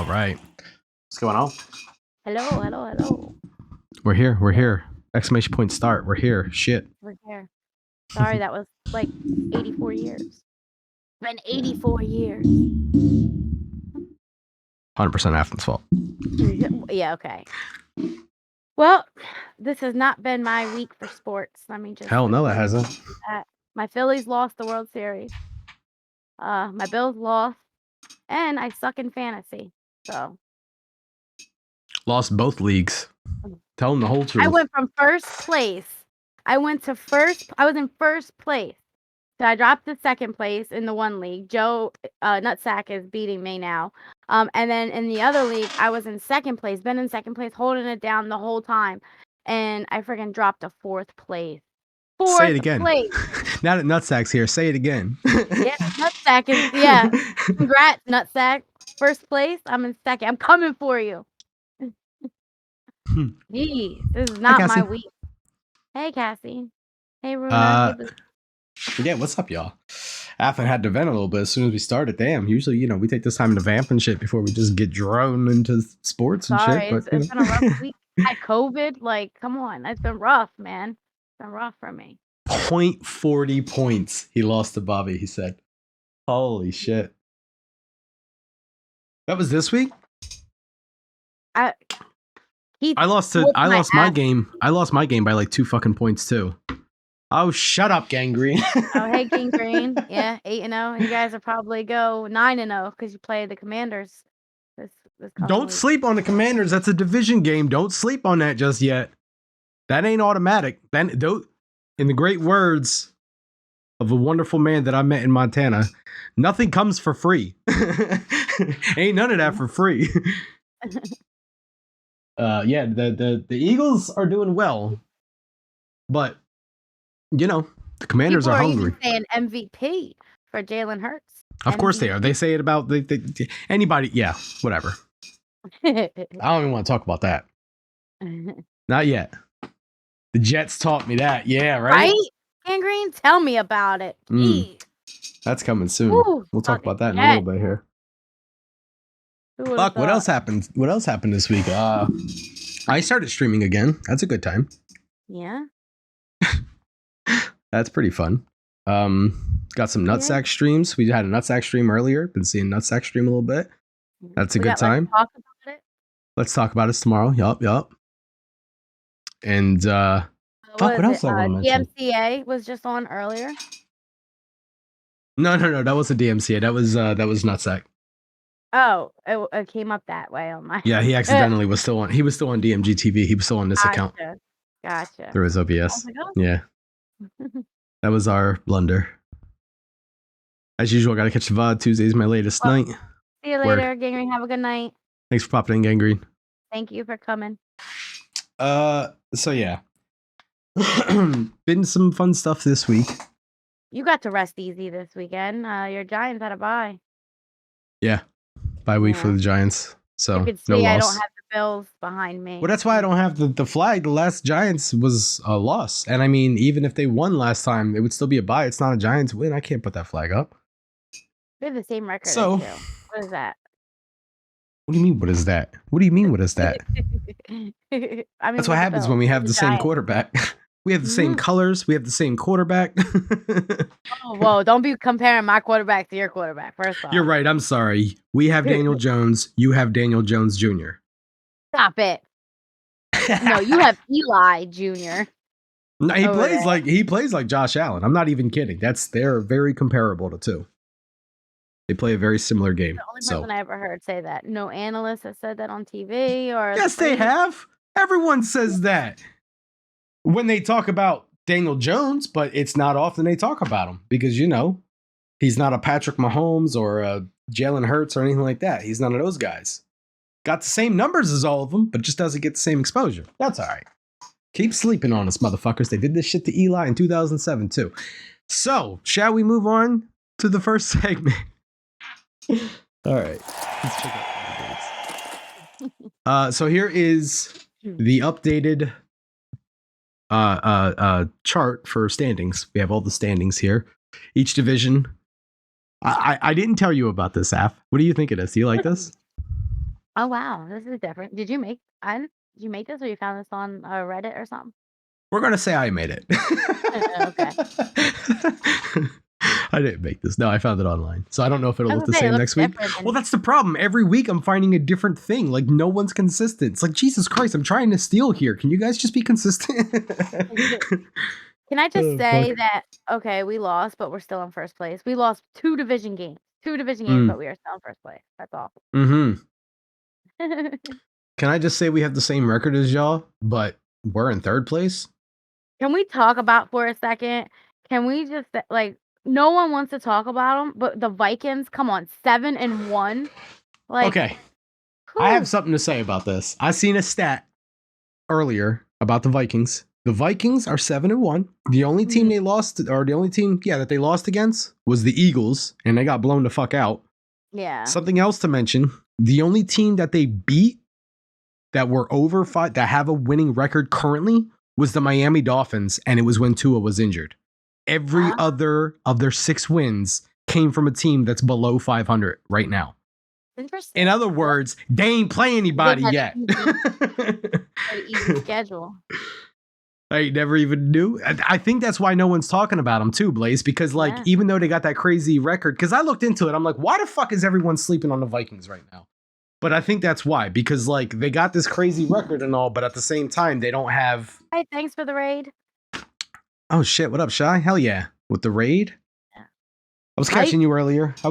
right. What's going on? Hello, hello, hello. We're here. We're here. Exclamation point start. We're here. Shit. We're here. Sorry, that was like 84 years. It's been 84 years. 100% Afton's fault. Yeah, okay. Well, this has not been my week for sports. Let me just. Hell no, that hasn't. My Phillies lost the World Series. My Bills lost, and I suck in fantasy. So. Lost both leagues. Tell them the whole truth. I went from first place. I was in first place. So I dropped to second place in the one league. Joe Nutsack is beating me now. And then in the other league, I was in second place. Been in second place, holding it down the whole time. And I freaking dropped to fourth place. Say it again. Now that Nutsack's here, say it again. Yeah, Nutsack is, yeah. Congrats, Nutsack. First place. I'm in second. I'm coming for you. Gee, this is not my week. Hey, Cassie. Hey, Runa. Yeah, what's up, y'all? Afton had to vent a little bit as soon as we started. Damn, usually, we take this time to vamp and shit before we just get drawn into sports and shit. But it's been a rough week. I had COVID. Like, come on. It's been rough, man. It's been rough for me. 0.40 points he lost to Bobby, he said. Holy shit. That was this week? I lost my game. I lost my game by like 2 fucking points too. Oh, shut up, Gangrene. Oh, hey, Gangrene. Yeah, 8-0. You guys will probably go 9-0 because you play the Commanders. Don't sleep on the Commanders. That's a division game. Don't sleep on that just yet. That ain't automatic. In the great words of a wonderful man that I met in Montana, nothing comes for free. Ain't none of that for free. Yeah, the Eagles are doing well, but the Commanders are hungry. People are even saying MVP for Jalen Hurts. Of course they are. They say it about anybody. Yeah, whatever. I don't even want to talk about that. Not yet. The Jets taught me that. Yeah, right? Gangrene, tell me about it. That's coming soon. We'll talk about that in a little bit here. Fuck, what else happened? What else happened this week? I started streaming again. That's a good time. Yeah. That's pretty fun. Got some Nutsack streams. We had a Nutsack stream earlier. Been seeing Nutsack stream a little bit. That's a good time. Let's talk about it. Let's talk about it tomorrow. Yup. And fuck, what else I want to mention? DMCA was just on earlier. No. That wasn't DMCA. That was Nutsack. Oh, it came up that way on my. Yeah, he accidentally was still on. He was still on DMG TV. He was still on this account. Gotcha. Through his OBS. Yeah. That was our blunder. As usual, I gotta catch the VOD. Tuesday's my latest night. See you later, Gangrene. Have a good night. Thanks for popping in, Gangrene. Thank you for coming. So yeah. Been some fun stuff this week. You got to rest easy this weekend. Your Giants had a bye. Yeah. Bye week for the Giants. So you could see no loss. I don't have the Bills behind me. Well, that's why I don't have the flag. The last Giants was a loss. And I mean, even if they won last time, it would still be a bye. It's not a Giants win. I can't put that flag up. We have the same record. So, what is that? What do you mean, what is that? What do you mean, what is that? That's what happens when we have the same quarterback. We have the same colors. We have the same quarterback. Whoa, don't be comparing my quarterback to your quarterback, first off. You're right. I'm sorry. We have Daniel Jones. You have Daniel Jones Jr. Stop it. No, you have Eli Jr. No, he plays like Josh Allen. I'm not even kidding. They're very comparable to two. They play a very similar game. The only person I ever heard say that. No analyst has said that on TV or. Yes, they have. Everyone says that when they talk about Daniel Jones, but it's not often they talk about him because he's not a Patrick Mahomes or a Jalen Hurts or anything like that. He's none of those guys. Got the same numbers as all of them, but just doesn't get the same exposure. That's all right. Keep sleeping on us, motherfuckers. They did this shit to Eli in 2007 too. So, shall we move on to the first segment? All right. Let's check out the dates. So here is the updated chart for standings. We have all the standings here. Each division. I didn't tell you about this, Af. What do you think of this? Do you like this? Oh wow, this is different. Did you make this or you found this on Reddit or something? We're gonna say I made it. Okay. I didn't make this. No, I found it online. So I don't know if it'll I look was the gonna say, it same looks next week. different Well, than that's the problem. Every week I'm finding a different thing. Like no one's consistent. It's like Jesus Christ, I'm trying to steal here. Can you guys just be consistent? Can I just Oh, say fuck. that okay, we lost, but we're still in first place. We lost 2 division games. 2 division games, Mm. but we are still in first place. That's all. Mm-hmm. Can I just say we have the same record as y'all, but we're in third place? Can we talk about for a second? Can we just like no one wants to talk about them, but the Vikings, come on, 7-1. Like, Okay. I have whew, something to say about this. I seen a stat earlier about the Vikings. The Vikings are 7-1. The only team Mhm. they lost, or the only team, that they lost against was the Eagles, and they got blown the fuck out. yeah. Something else to mention: the only team that they beat that were over five, that have a winning record currently, was the Miami Dolphins, and it was when Tua was injured. Every Ah, other of their 6 wins came from a team that's below 500 right now. interesting. In other words, they ain't play anybody had yet. an easy schedule. I never even knew. I think that's why no one's talking about them too, Blaze, because like Yeah. even though they got that crazy record, because I looked into it, I'm like, why the fuck is everyone sleeping on the Vikings right now? But I think that's why, because like they got this crazy record and all, but at the same time they don't have. Hey, thanks for the raid. Oh shit! What up, Shy? Hell yeah! With the raid, Yeah. I was catching you earlier. Shy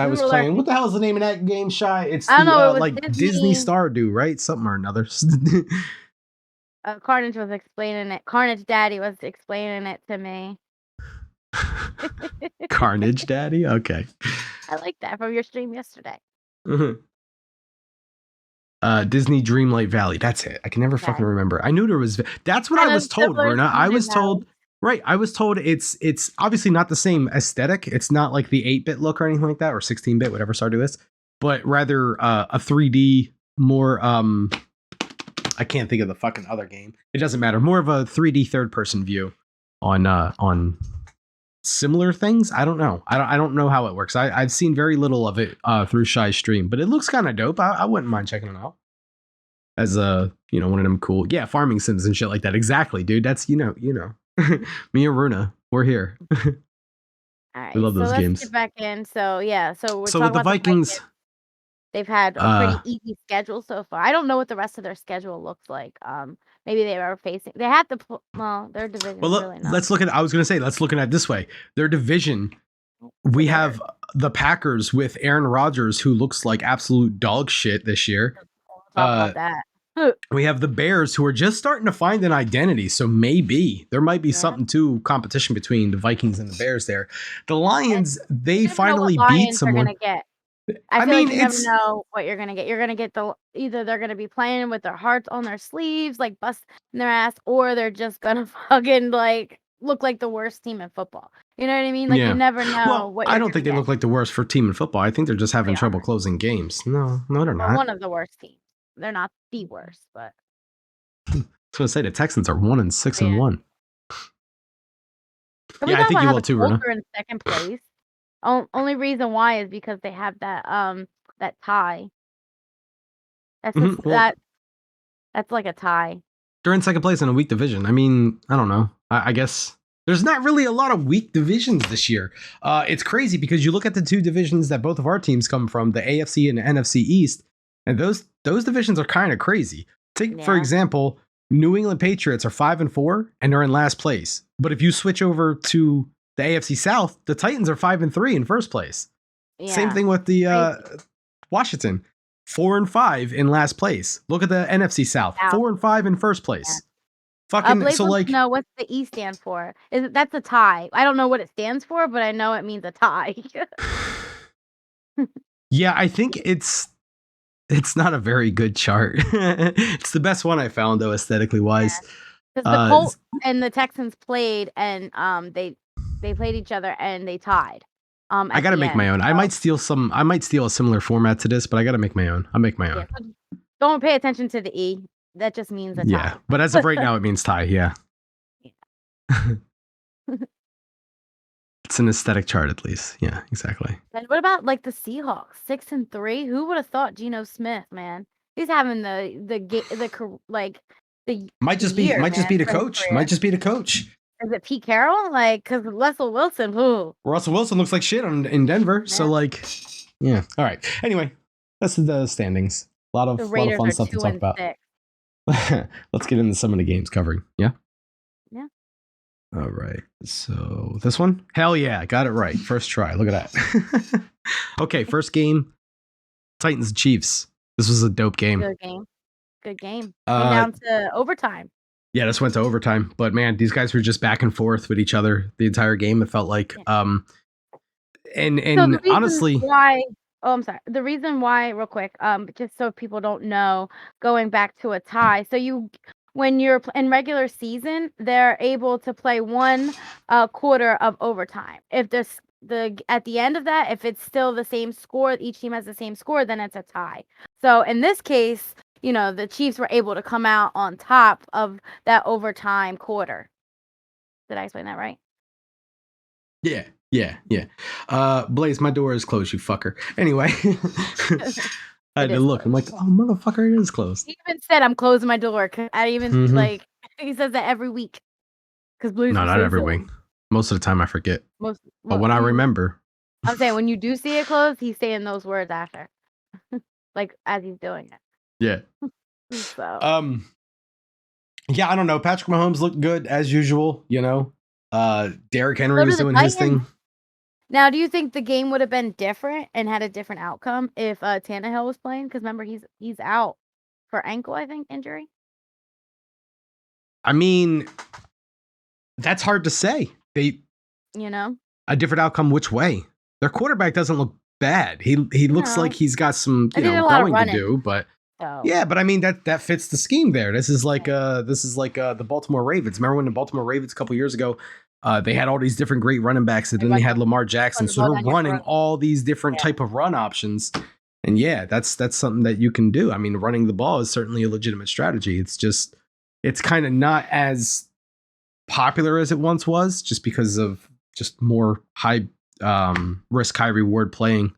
We was were playing. lurking. What the hell is the name of that game, Shy? It's I don't the know, it was like Disney Stardew, right? Something or another. Carnage was explaining it. Carnage Daddy was explaining it to me. Carnage Daddy. Okay. I like that from your stream yesterday. Disney Dreamlight Valley. That's it. I can never fucking Okay. remember. I knew there was. That's what Kind I of was told, similar Runa. to I was Dream Valley. told. Right. I was told it's obviously not the same aesthetic. It's not like the 8-bit look or anything like that, or 16-bit, whatever Stardew is, but rather a 3D more. I can't think of the fucking other game. It doesn't matter. More of a 3D third-person view on similar things. I don't know. I don't know how it works. I've seen very little of it through Shy's stream, but it looks kind of dope. I wouldn't mind checking it out as a one of them cool farming sims and shit like that. Exactly, dude. That's me and Runa. We're here. All right, We love those let's games. get back in. So we're So talking with the about Vikings, they've had a pretty easy schedule so far. I don't know what the rest of their schedule looks like. Maybe they are facing. They have to. Their division. well, really not. let's look at. I was gonna say let's look at it this way. Their division. We have the Packers with Aaron Rodgers, who looks like absolute dog shit this year. We'll talk about that. We have the Bears, who are just starting to find an identity. So maybe there might be something to competition between the Vikings and the Bears there. The Lions, they finally beat someone. Gonna get. I feel like you never know what you're gonna get. You're gonna get either they're gonna be playing with their hearts on their sleeves, like busting their ass, or they're just gonna fucking like look like the worst team in football. You know what I mean? Like you never know what. I don't think they look like the worst for team in football. I think they're just having trouble closing games. No, they're not. One of the worst teams. They're not the worst, but I was gonna say the Texans are 1-6-1. Yeah, I think you will too, Runa. In second place. Only reason why is because they have that that tie. That's that's like a tie. They're in second place in a weak division. I mean, I don't know. I guess there's not really a lot of weak divisions this year. It's crazy because you look at the 2 divisions that both of our teams come from, the AFC and the NFC East, and those divisions are kind of crazy. Take for example, New England Patriots are 5-4 and they're in last place. But if you switch over to the AFC South, the Titans are 5-3 in first place. Yeah. Same thing with the Washington, 4-5 in last place. Look at the NFC South, 4-5 in first place. Yeah. Fucking so like no, what's the E stand for? That's a tie. I don't know what it stands for, but I know it means a tie. Yeah, I think it's not a very good chart. It's the best one I found though, aesthetically wise. Because the Colts and the Texans played, and they played each other and they tied. I gotta make my own. I might steal a similar format to this, but I gotta make my own. I'll make my own. Don't pay attention to the E. That just means a tie. Yeah, but as of right now, it means tie. Yeah. It's It's an aesthetic chart, at least. Yeah, exactly. And what about like the Seahawks, 6-3? Who would have thought Geno Smith, man? He's having Might the just be year, might just man, be the for his coach. career. Might just be the coach. Is it Pete Carroll? Like, because Russell Wilson, who? Russell Wilson looks like shit in Denver. So Yeah. like, yeah. All right. Anyway, that's the standings. A lot The of Raiders fun are stuff to talk about. 2-6. Let's get into some of the games covering. Yeah. Yeah. All right. So this one, hell yeah, I got it right. First try. Look at that. Okay, first game, Titans Chiefs. This was a dope game. Good game. Good game. Came down to overtime. Yeah, this went to overtime, but man, these guys were just back and forth with each other the entire game. It felt like, and So the reason honestly, why? Oh, I'm sorry. The reason why, real quick, just so people don't know, going back to a tie. So when you're in regular season, they're able to play one quarter of overtime. If at the end of that, if it's still the same score, each team has the same score, then it's a tie. So in this case, the Chiefs were able to come out on top of that overtime quarter. Did I explain that right? yeah. Blaze, my door is closed, you fucker. Anyway, I had to look. I'm like, oh, motherfucker, it is closed. He even said, I'm closing my door. I even, he says that every week. No, not every week. Most of the time I forget. But when I remember. I'm saying when you do see it closed, he's saying those words after. Like, as he's doing it. Yeah. So. Yeah, I don't know. Patrick Mahomes looked good as usual, Derrick Henry was doing his thing. Now, do you think the game would have been different and had a different outcome if Tannehill was playing? Because remember, he's out for ankle, I think, injury. I mean, that's hard to say. A different outcome which way? Their quarterback doesn't look bad. He looks like he's got some growing to do, but yeah, but I mean that fits the scheme there. This is like the Baltimore Ravens. Remember when the Baltimore Ravens a couple years ago, they had all these different great running backs, and then they had Lamar Jackson. So they're running all these different type of run options. And yeah, that's something that you can do. I mean, running the ball is certainly a legitimate strategy. It's kind of not as popular as it once was, just because of just more high risk, high reward playing.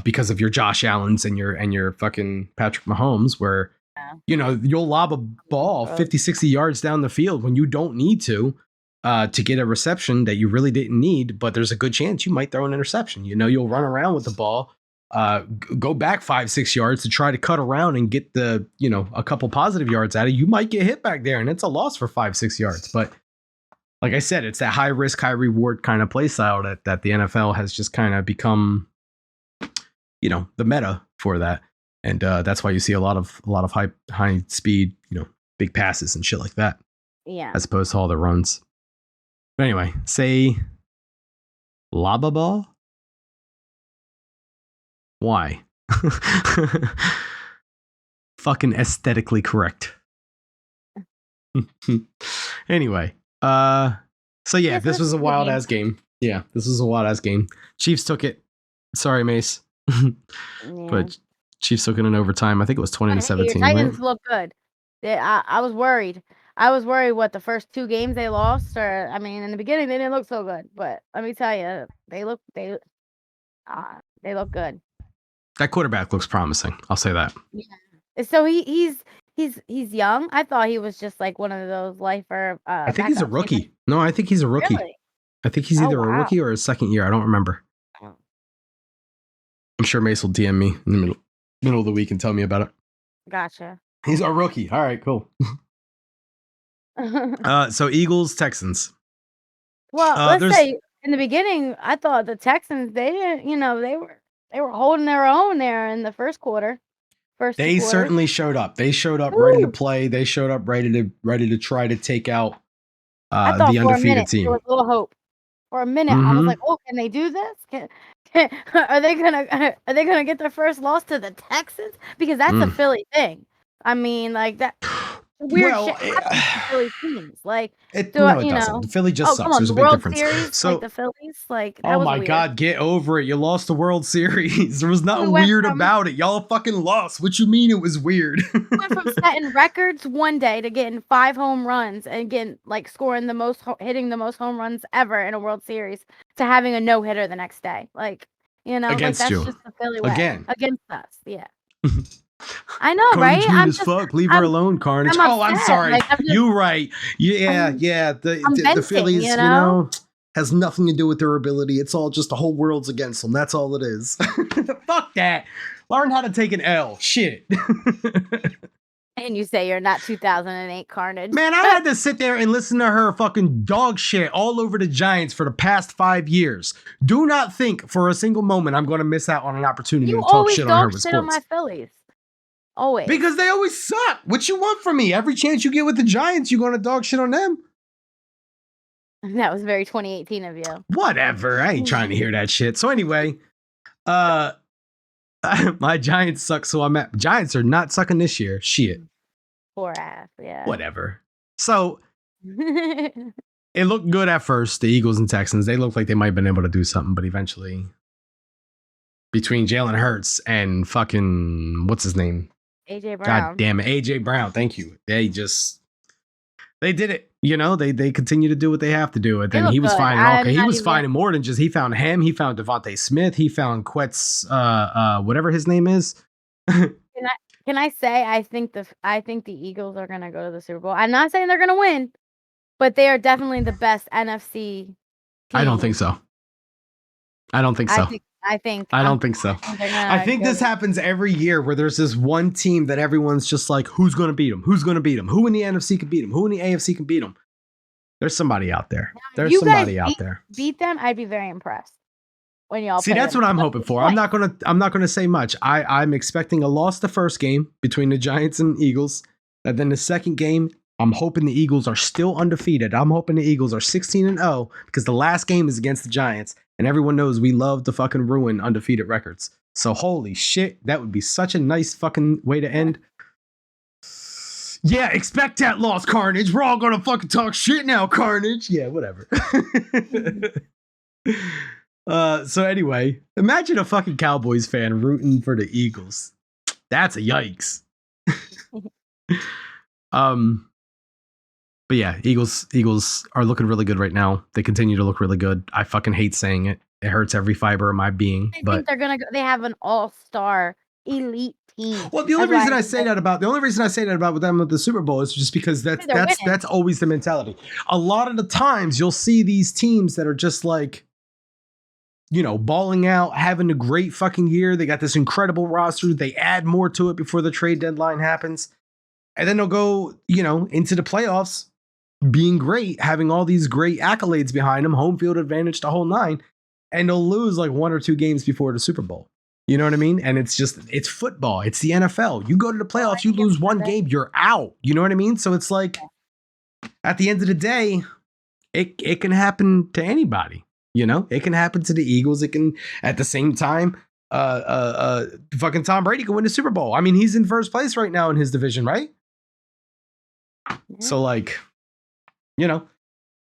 Because of your Josh Allens and your fucking Patrick Mahomes, where you'll lob a ball 50, 60 yards down the field when you don't need to get a reception that you really didn't need, but there's a good chance you might throw an interception. You'll run around with the ball, go back 5, 6 yards to try to cut around and get a couple positive yards out of it. You might get hit back there, and it's a loss for 5, 6 yards. But like I said, it's that high risk, high reward kind of play style that the NFL has just kind of become the meta for that. And that's why you see a lot of high speed, big passes and shit like that. Yeah. As opposed to all the runs. But anyway, say Laba Ball? Why? Fucking aesthetically correct. Anyway, so yeah, this was a wild ass game. Yeah, this was a wild ass game. Chiefs took it. Sorry, Mace. But Chiefs took it in overtime. I think it was 20-17. Titans look good. I was worried. What the first 2 games they lost, or I mean, in the beginning they didn't look so good. But let me tell you, they look good. That quarterback looks promising. I'll say that. Yeah. So he's young. I thought he was just like one of those lifer. I think he's a rookie. No, I think he's a rookie. Really? I think he's either a rookie or his second year. I don't remember. I'm sure Mace will DM me in the middle of the week and tell me about it. Gotcha. He's our rookie. All right, cool. So Eagles, Texans. Well, let's say in the beginning, I thought the Texans, they didn't, they were holding their own there in the first quarter. They certainly showed up. They showed up ready to play. They showed up ready to try to take out the undefeated team. There was a little hope. For a minute, I was like, "Oh, can they do this? Are they gonna get their first loss to the Texans? Because that's a Philly thing. I mean, like that." weird Well, shit happens to Philly teams. Like, no, it you doesn't. know. The Philly just Oh, come sucks. on, There's the a big World difference. Series, like So, the Phillies, like that oh was my weird. God, get over it. You lost the World Series. There was nothing went weird from- about it. Y'all fucking lost. What you mean it was weird? Went from setting records one day to getting 5 home runs and getting like scoring the most, hitting the most home runs ever in a World Series to having a no hitter the next day. Like, you know, Against like that's you. just the Philly way Again. against us. Yeah. I know, Carnage right? mean as fuck. Leave her alone, Carnage. I'm upset. sorry. Like, I'm just- You right. Yeah, I'm The venting, Phillies, you know? has nothing to do with their ability. It's all just the whole world's against them. That's all it is. Fuck that. Learn how to take an L. Shit. And you say you're not 2008 Carnage. Man, I had to sit there and listen to her fucking dog shit all over the Giants for the past 5 years. Do not think for a single moment I'm going to miss out on an opportunity You to talk always shit on her dog with shit on sports. my Phillies. Always. Because they always suck. What you want from me? Every chance you get with the Giants, you're going to dog shit on them? That was very 2018 of you. Whatever. I ain't trying to hear that shit. So anyway, my Giants suck, so I'm at Giants are not sucking this year. Shit. Poor ass, yeah. Whatever. So it looked good at first, the Eagles and Texans. They looked like they might have been able to do something, but eventually between Jalen Hurts and fucking what's his name? AJ Brown. God damn it. AJ Brown, thank you. They did it. You know, they continue to do what they have to do. And then he was good. finding I'm he not was even- finding more than just he found him. He found Devontae Smith. He found Quetz whatever his name is. Can I say I think the Eagles are gonna go to the Super Bowl. I'm not saying they're gonna win, but they are definitely the best NFC team. I don't think so. I don't think so. I think so. they're gonna I think go- this happens every year where there's this one team that everyone's just like, who's going to beat them? Who's going to beat them? Who in the NFC can beat them? Who in the AFC can beat them? There's somebody out there. There's you guys somebody out there. beat them. I'd be very impressed when y'all See, play that's them. what I'm hoping for. I'm not gonna say much. I'm expecting a loss the first game between the Giants and Eagles. And then the second game, I'm hoping the Eagles are still undefeated. I'm hoping the Eagles are 16-0 because the last game is against the Giants. And everyone knows we love to fucking ruin undefeated records. So holy shit, that would be such a nice fucking way to end. Yeah, expect that loss, Carnage. We're all gonna fucking talk shit now, Carnage. Yeah, whatever. So anyway, imagine a fucking Cowboys fan rooting for the Eagles. That's a yikes. But yeah, Eagles are looking really good right now. They continue to look really good. I fucking hate saying it. It hurts every fiber of my being. I think they're gonna go. They have an all-star elite team. Well, the only reason I say that about with them at the Super Bowl is just because that's always the mentality. A lot of the times you'll see these teams that are just like, you know, balling out, having a great fucking year. They got this incredible roster. They add more to it before the trade deadline happens. And then they'll go, you know, into the playoffs being great, having all these great accolades behind them, home field advantage, the whole nine, and they'll lose like 1 or 2 games before the Super Bowl. You know what I mean? And it's football. It's the NFL. You go to the playoffs, you lose one game, you're out. You know what I mean? So it's like, at the end of the day, it can happen to anybody. You know, it can happen to the Eagles. It can, at the same time, fucking Tom Brady can win the Super Bowl. I mean, he's in first place right now in his division, right? Yeah. So like, you know,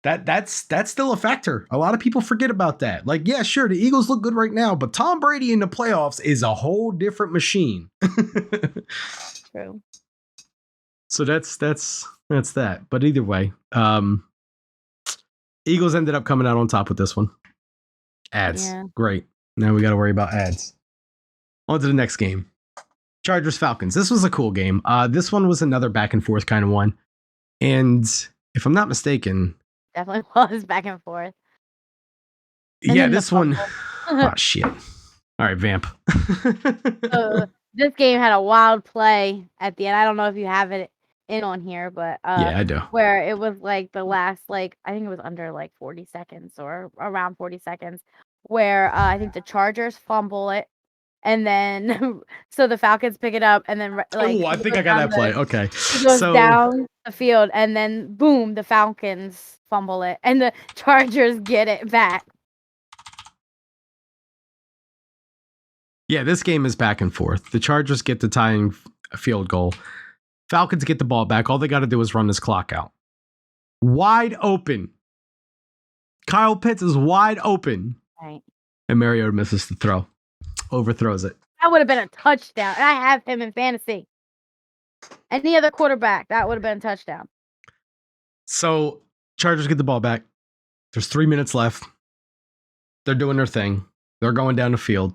that's still a factor. A lot of people forget about that. Like, yeah, sure, the Eagles look good right now, but Tom Brady in the playoffs is a whole different machine. True. So that's that. But either way, Eagles ended up coming out on top with this one. Ads. Yeah. Great. Now we got to worry about ads. On to the next game. Chargers Falcons. This was a cool game. This one was another back and forth kind of one. And if I'm not mistaken, Definitely was back and forth. And yeah, then the this one. fumble. Oh shit. All right, Vamp. So this game had a wild play at the end. I don't know if you have it in on here, but Yeah, I do. where it was like the last, like, I think it was under like 40 seconds or around 40 seconds, where I think the Chargers fumble it, and then so the Falcons pick it up, and then like, Oh, I think I got that play. Okay. He goes down the field, and then boom, the Falcons fumble it, and the Chargers get it back. Yeah, this game is back and forth. The Chargers get the tying field goal. Falcons get the ball back. All they got to do is run this clock out. Wide open. Kyle Pitts is wide open. Right. And Mariota misses the throw. Overthrows it. That would have been a touchdown. And I have him in fantasy. Any other quarterback, that would have been a touchdown. So Chargers get the ball back. There's 3 minutes left. They're doing their thing. They're going down the field.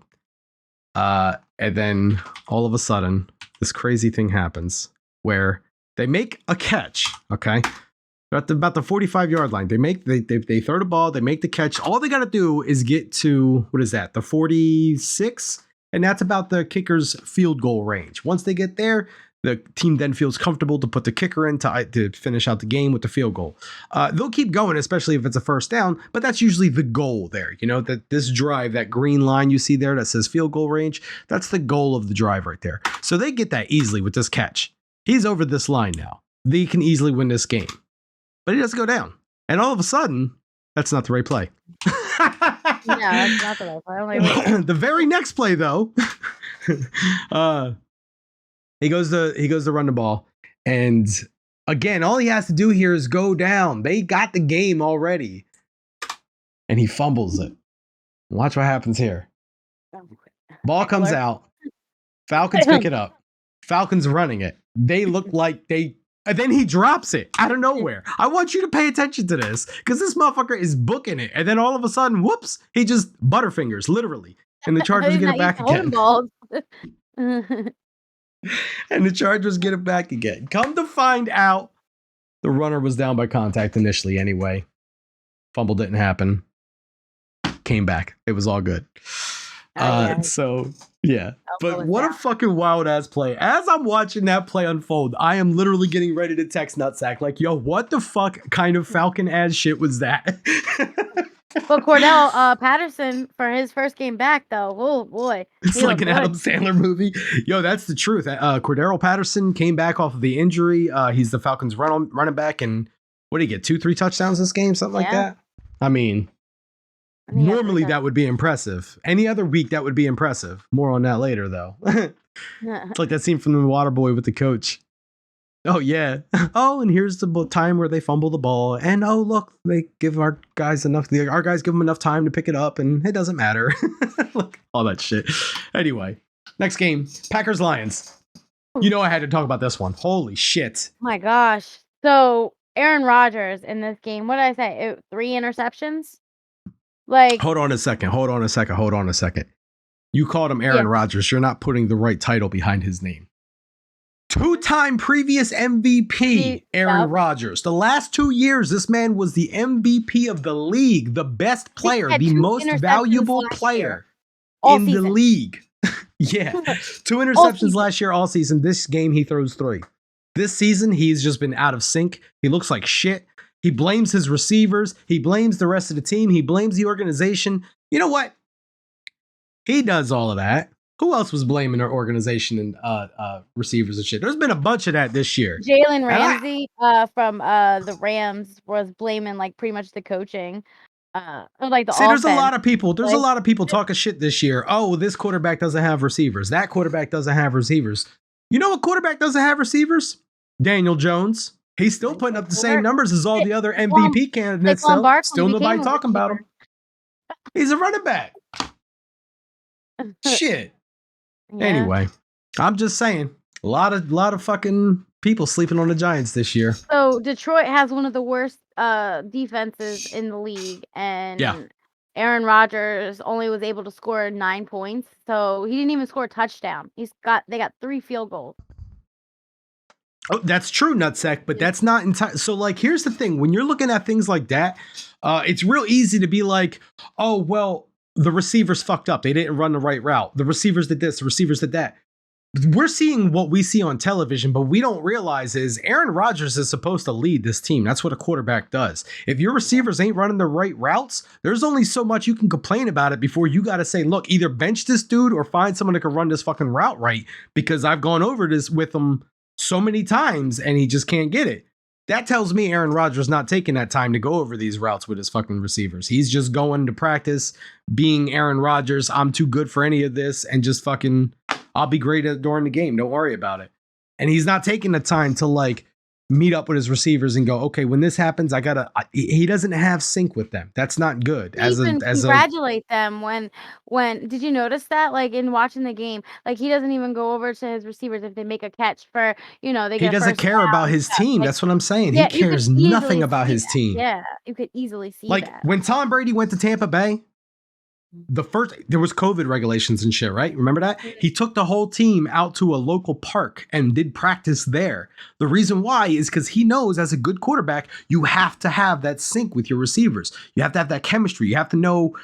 And then all of a sudden, this crazy thing happens where they make a catch. Okay. They're at about the 45-yard line. They throw the ball, they make the catch. All they got to do is get to, what is that, the 46? And that's about the kicker's field goal range. Once they get there, the team then feels comfortable to put the kicker in to finish out the game with the field goal. They'll keep going, especially if it's a first down, but that's usually the goal there. You know, that this drive, that green line you see there that says field goal range, that's the goal of the drive right there. So they get that easily with this catch. He's over this line now. They can easily win this game. But he doesn't go down. And all of a sudden, that's not the right play. No, that's not the right play. The very next play, though, he goes to run the ball. And again, all he has to do here is go down. They got the game already. And he fumbles it. Watch what happens here. Ball comes out. Falcons pick it up. Falcons running it. They look like they... And then he drops it out of nowhere. I want you to pay attention to this because this motherfucker is booking it. And then all of a sudden, whoops, he just butterfingers, literally. And the Chargers get it back again. And the Chargers get it back again. Come to find out, the runner was down by contact initially anyway. Fumble didn't happen. Came back. It was all good. Yeah. So, yeah. But what a fucking wild ass play. As I'm watching that play unfold, I am literally getting ready to text Nutsack like, yo, what the fuck kind of Falcon ass shit was that? But Cordell Patterson, for his first game back, though, oh boy. It's like an Adam Sandler movie. Yo, that's the truth. Cordero Patterson came back off of the injury. He's the Falcons running back. And what did he get? 2-3 touchdowns this game? Something like that? I mean... Normally that would be impressive. Any other week that would be impressive. More on that later though. It's like that scene from The Waterboy with the coach. Oh yeah. Oh, and here's the time where they fumble the ball. And oh look, they give our guys enough. Our guys give them enough time to pick it up, and it doesn't matter. Look, all that shit. Anyway, next game, Packers Lions. You know I had to talk about this one. Holy shit. Oh my gosh. So Aaron Rodgers in this game. What did I say? 3 interceptions. Like, hold on a second. You called him Aaron Rodgers. You're not putting the right title behind his name. 2-time previous MVP, Aaron Rodgers. The last 2 years, this man was the MVP of the league, the best player, the most valuable player in the league. Yeah. 2 interceptions last year, all season. This game, he throws 3. This season, he's just been out of sync. He looks like shit. He blames his receivers. He blames the rest of the team. He blames the organization. You know what? He does all of that. Who else was blaming their organization and receivers and shit? There's been a bunch of that this year. Jalen Ramsey from the Rams was blaming like pretty much the coaching. Like the there's a lot of people. There's a lot of people talking shit this year. Oh, this quarterback doesn't have receivers. That quarterback doesn't have receivers. You know what quarterback doesn't have receivers? Daniel Jones. He's still putting up the same numbers as all the other MVP candidates. Still nobody talking about him. He's a running back. Shit. Yeah. Anyway, I'm just saying, a lot of fucking people sleeping on the Giants this year. So Detroit has one of the worst defenses in the league, and Aaron Rodgers only was able to score 9 points. So he didn't even score a touchdown. They got 3 field goals. Oh, that's true, Nutsack, but that's not entire. So, like, here's the thing. When you're looking at things like that, it's real easy to be like, oh, well, the receivers fucked up. They didn't run the right route. The receivers did this. The receivers did that. We're seeing what we see on television, but we don't realize is Aaron Rodgers is supposed to lead this team. That's what a quarterback does. If your receivers ain't running the right routes, there's only so much you can complain about it before you got to say, look, either bench this dude or find someone that can run this fucking route right, because I've gone over this with him so many times and he just can't get it. That tells me Aaron Rodgers not taking that time to go over these routes with his fucking receivers. He's just going to practice being Aaron Rodgers. I'm too good for any of this, and just fucking, I'll be great during the game. Don't worry about it. and he's not taking the time to like meet up with his receivers and go, okay, when this happens, he doesn't have sync with them. That's not good. Even congratulate them when did you notice that? Like in watching the game, like he doesn't even go over to his receivers if they make a catch for, they he get a doesn't first care down about and his stuff. team. Like, That's what I'm saying. yeah, He cares nothing about his team. Yeah, you could easily see like that. when Tom Brady went to Tampa Bay, there was COVID regulations and shit, right? Remember that? He took the whole team out to a local park and did practice there. The reason why is because he knows as a good quarterback, you have to have that sync with your receivers. You have to have that chemistry. You have to know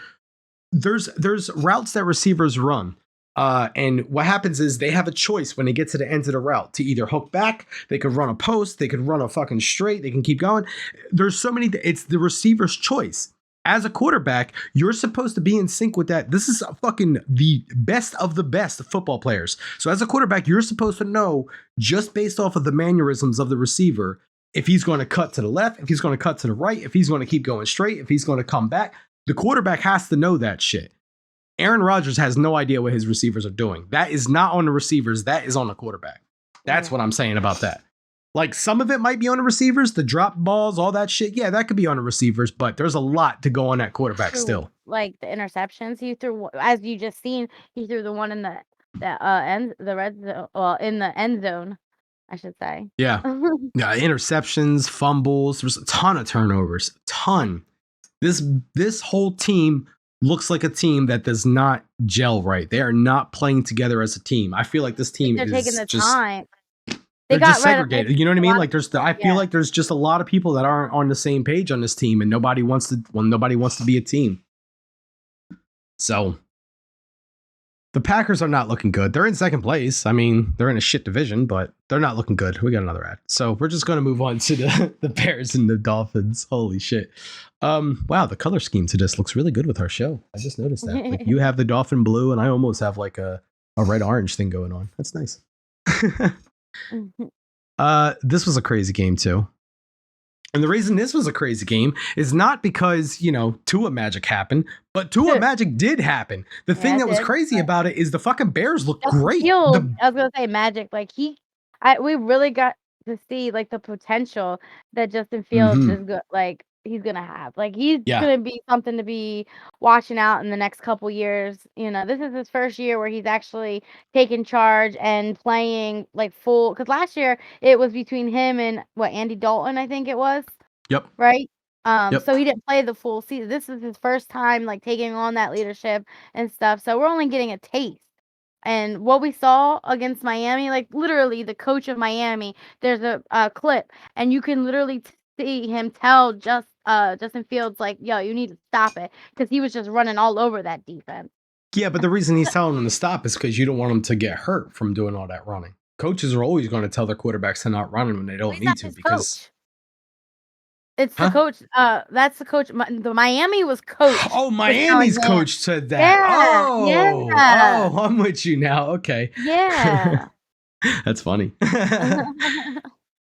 there's routes that receivers run. And what happens is they have a choice when they get to the end of the route to either hook back, they could run a post, they could run a fucking straight, they can keep going. There's so many, it's the receiver's choice. As a quarterback, you're supposed to be in sync with that. This is fucking the best of the best football players. So as a quarterback, you're supposed to know just based off of the mannerisms of the receiver, if he's going to cut to the left, if he's going to cut to the right, if he's going to keep going straight, if he's going to come back. The quarterback has to know that shit. Aaron Rodgers has no idea what his receivers are doing. That is not on the receivers. That is on the quarterback. That's what I'm saying about that. Like some of it might be on the receivers, the drop balls, all that shit. Yeah, that could be on the receivers, but there's a lot to go on that quarterback still. Like the interceptions he threw, as you just seen, he threw the one in the end, the red zone, well, in the end zone, I should say. Yeah, yeah, interceptions, fumbles. There's a ton of turnovers, ton. This whole team looks like a team that does not gel right. They are not playing together as a team. I feel like this team is taking the just time. They're just segregated. You know what I mean? Like I feel like there's just a lot of people that aren't on the same page on this team, and nobody wants to be a team. So the Packers are not looking good. They're in second place. I mean, they're in a shit division, but they're not looking good. We got another ad. So we're just going to move on to the Bears and the Dolphins. Holy shit. Wow, the color scheme to this looks really good with our show. I just noticed that. Like you have the Dolphin blue, and I almost have like a red-orange thing going on. That's nice. This was a crazy game too. And the reason this was a crazy game is not because, Tua Magic happened, but Tua Magic did happen. The thing that was crazy about it is the fucking Bears looked great. I was going to say Magic. Like we really got to see like the potential that Justin Fields is good. Like he's going to have. Like he's going to be something to be watching out in the next couple years. This is his first year where he's actually taking charge and playing like full. Because last year it was between him and Andy Dalton, I think it was. Yep. Right. So he didn't play the full season. This is his first time like taking on that leadership and stuff. So we're only getting a taste. And what we saw against Miami, like literally the coach of Miami, there's a clip, and you can literally see him tell Justin Fields like, "Yo, you need to stop it," because he was just running all over that defense. Yeah, but the reason he's telling them to stop is because you don't want them to get hurt from doing all that running. Coaches are always going to tell their quarterbacks to not run when they don't need to because. Coach. It's the coach. That's the coach. The Miami was coached. Oh, Miami's coach said that. Yeah. Oh, I'm with you now. Okay. Yeah. That's funny.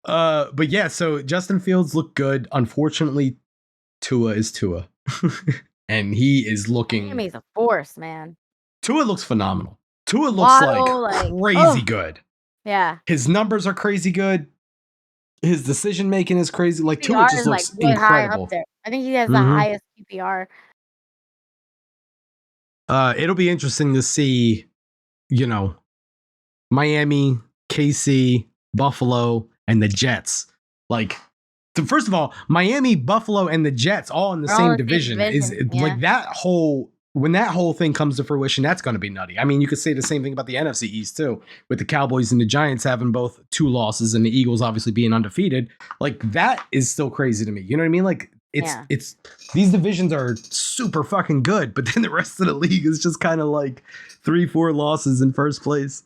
But yeah, so Justin Fields looked good. Unfortunately, Tua is Tua. And he is looking. Miami's a force, man. Tua looks phenomenal. Tua looks like crazy good. Yeah. His numbers are crazy good. His decision making is crazy. Like Tua just looks incredible. I think he has the highest QPR. It'll be interesting to see, Miami, KC, Buffalo, and the Jets. Like, first of all, Miami, Buffalo, and the Jets all in the same division. Like that whole. When that whole thing comes to fruition, that's going to be nutty. I mean, you could say the same thing about the NFC East too, with the Cowboys and the Giants having both 2 losses and the Eagles obviously being undefeated. Like that is still crazy to me. You know what I mean? Like it's these divisions are super fucking good, but then the rest of the league is just kind of like 3-4 losses in first place.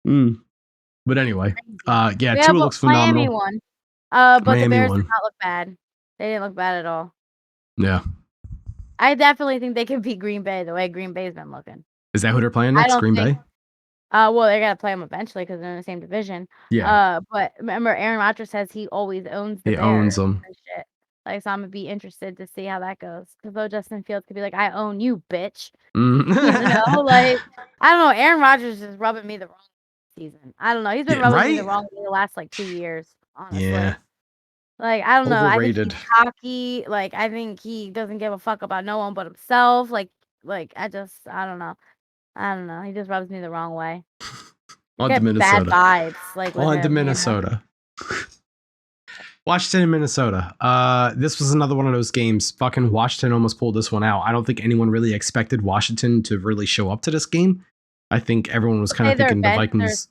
But anyway, Tua looks phenomenal. Miami won. But Miami the Bears did not look bad. They didn't look bad at all. Yeah. I definitely think they can beat Green Bay the way Green Bay's been looking. Is that who they're playing next? Green Bay? Well, they're gonna play them eventually because they're in the same division. Yeah. But remember, Aaron Rodgers says he always owns the Bears. He owns them. Shit. Like, so I'm gonna be interested to see how that goes. Because though Justin Fields could be like, "I own you, bitch." Like I don't know. Aaron Rodgers is rubbing me the wrong. season. I don't know. He's been Yeah, rubbing me the right? wrong way the last like 2 years, honestly. Yeah. Like, I don't know. I think Overrated. he's cocky. Like, I think he doesn't give a fuck about no one but himself. Like I don't know. I don't know. He just rubs me the wrong way. On to Get bad Minnesota. vibes, like with On to him, you know? Minnesota. Washington and Minnesota. This was another one of those games. Fucking Washington almost pulled this one out. I don't think anyone really expected Washington to really show up to this game. I think everyone was kind of thinking the Vikings.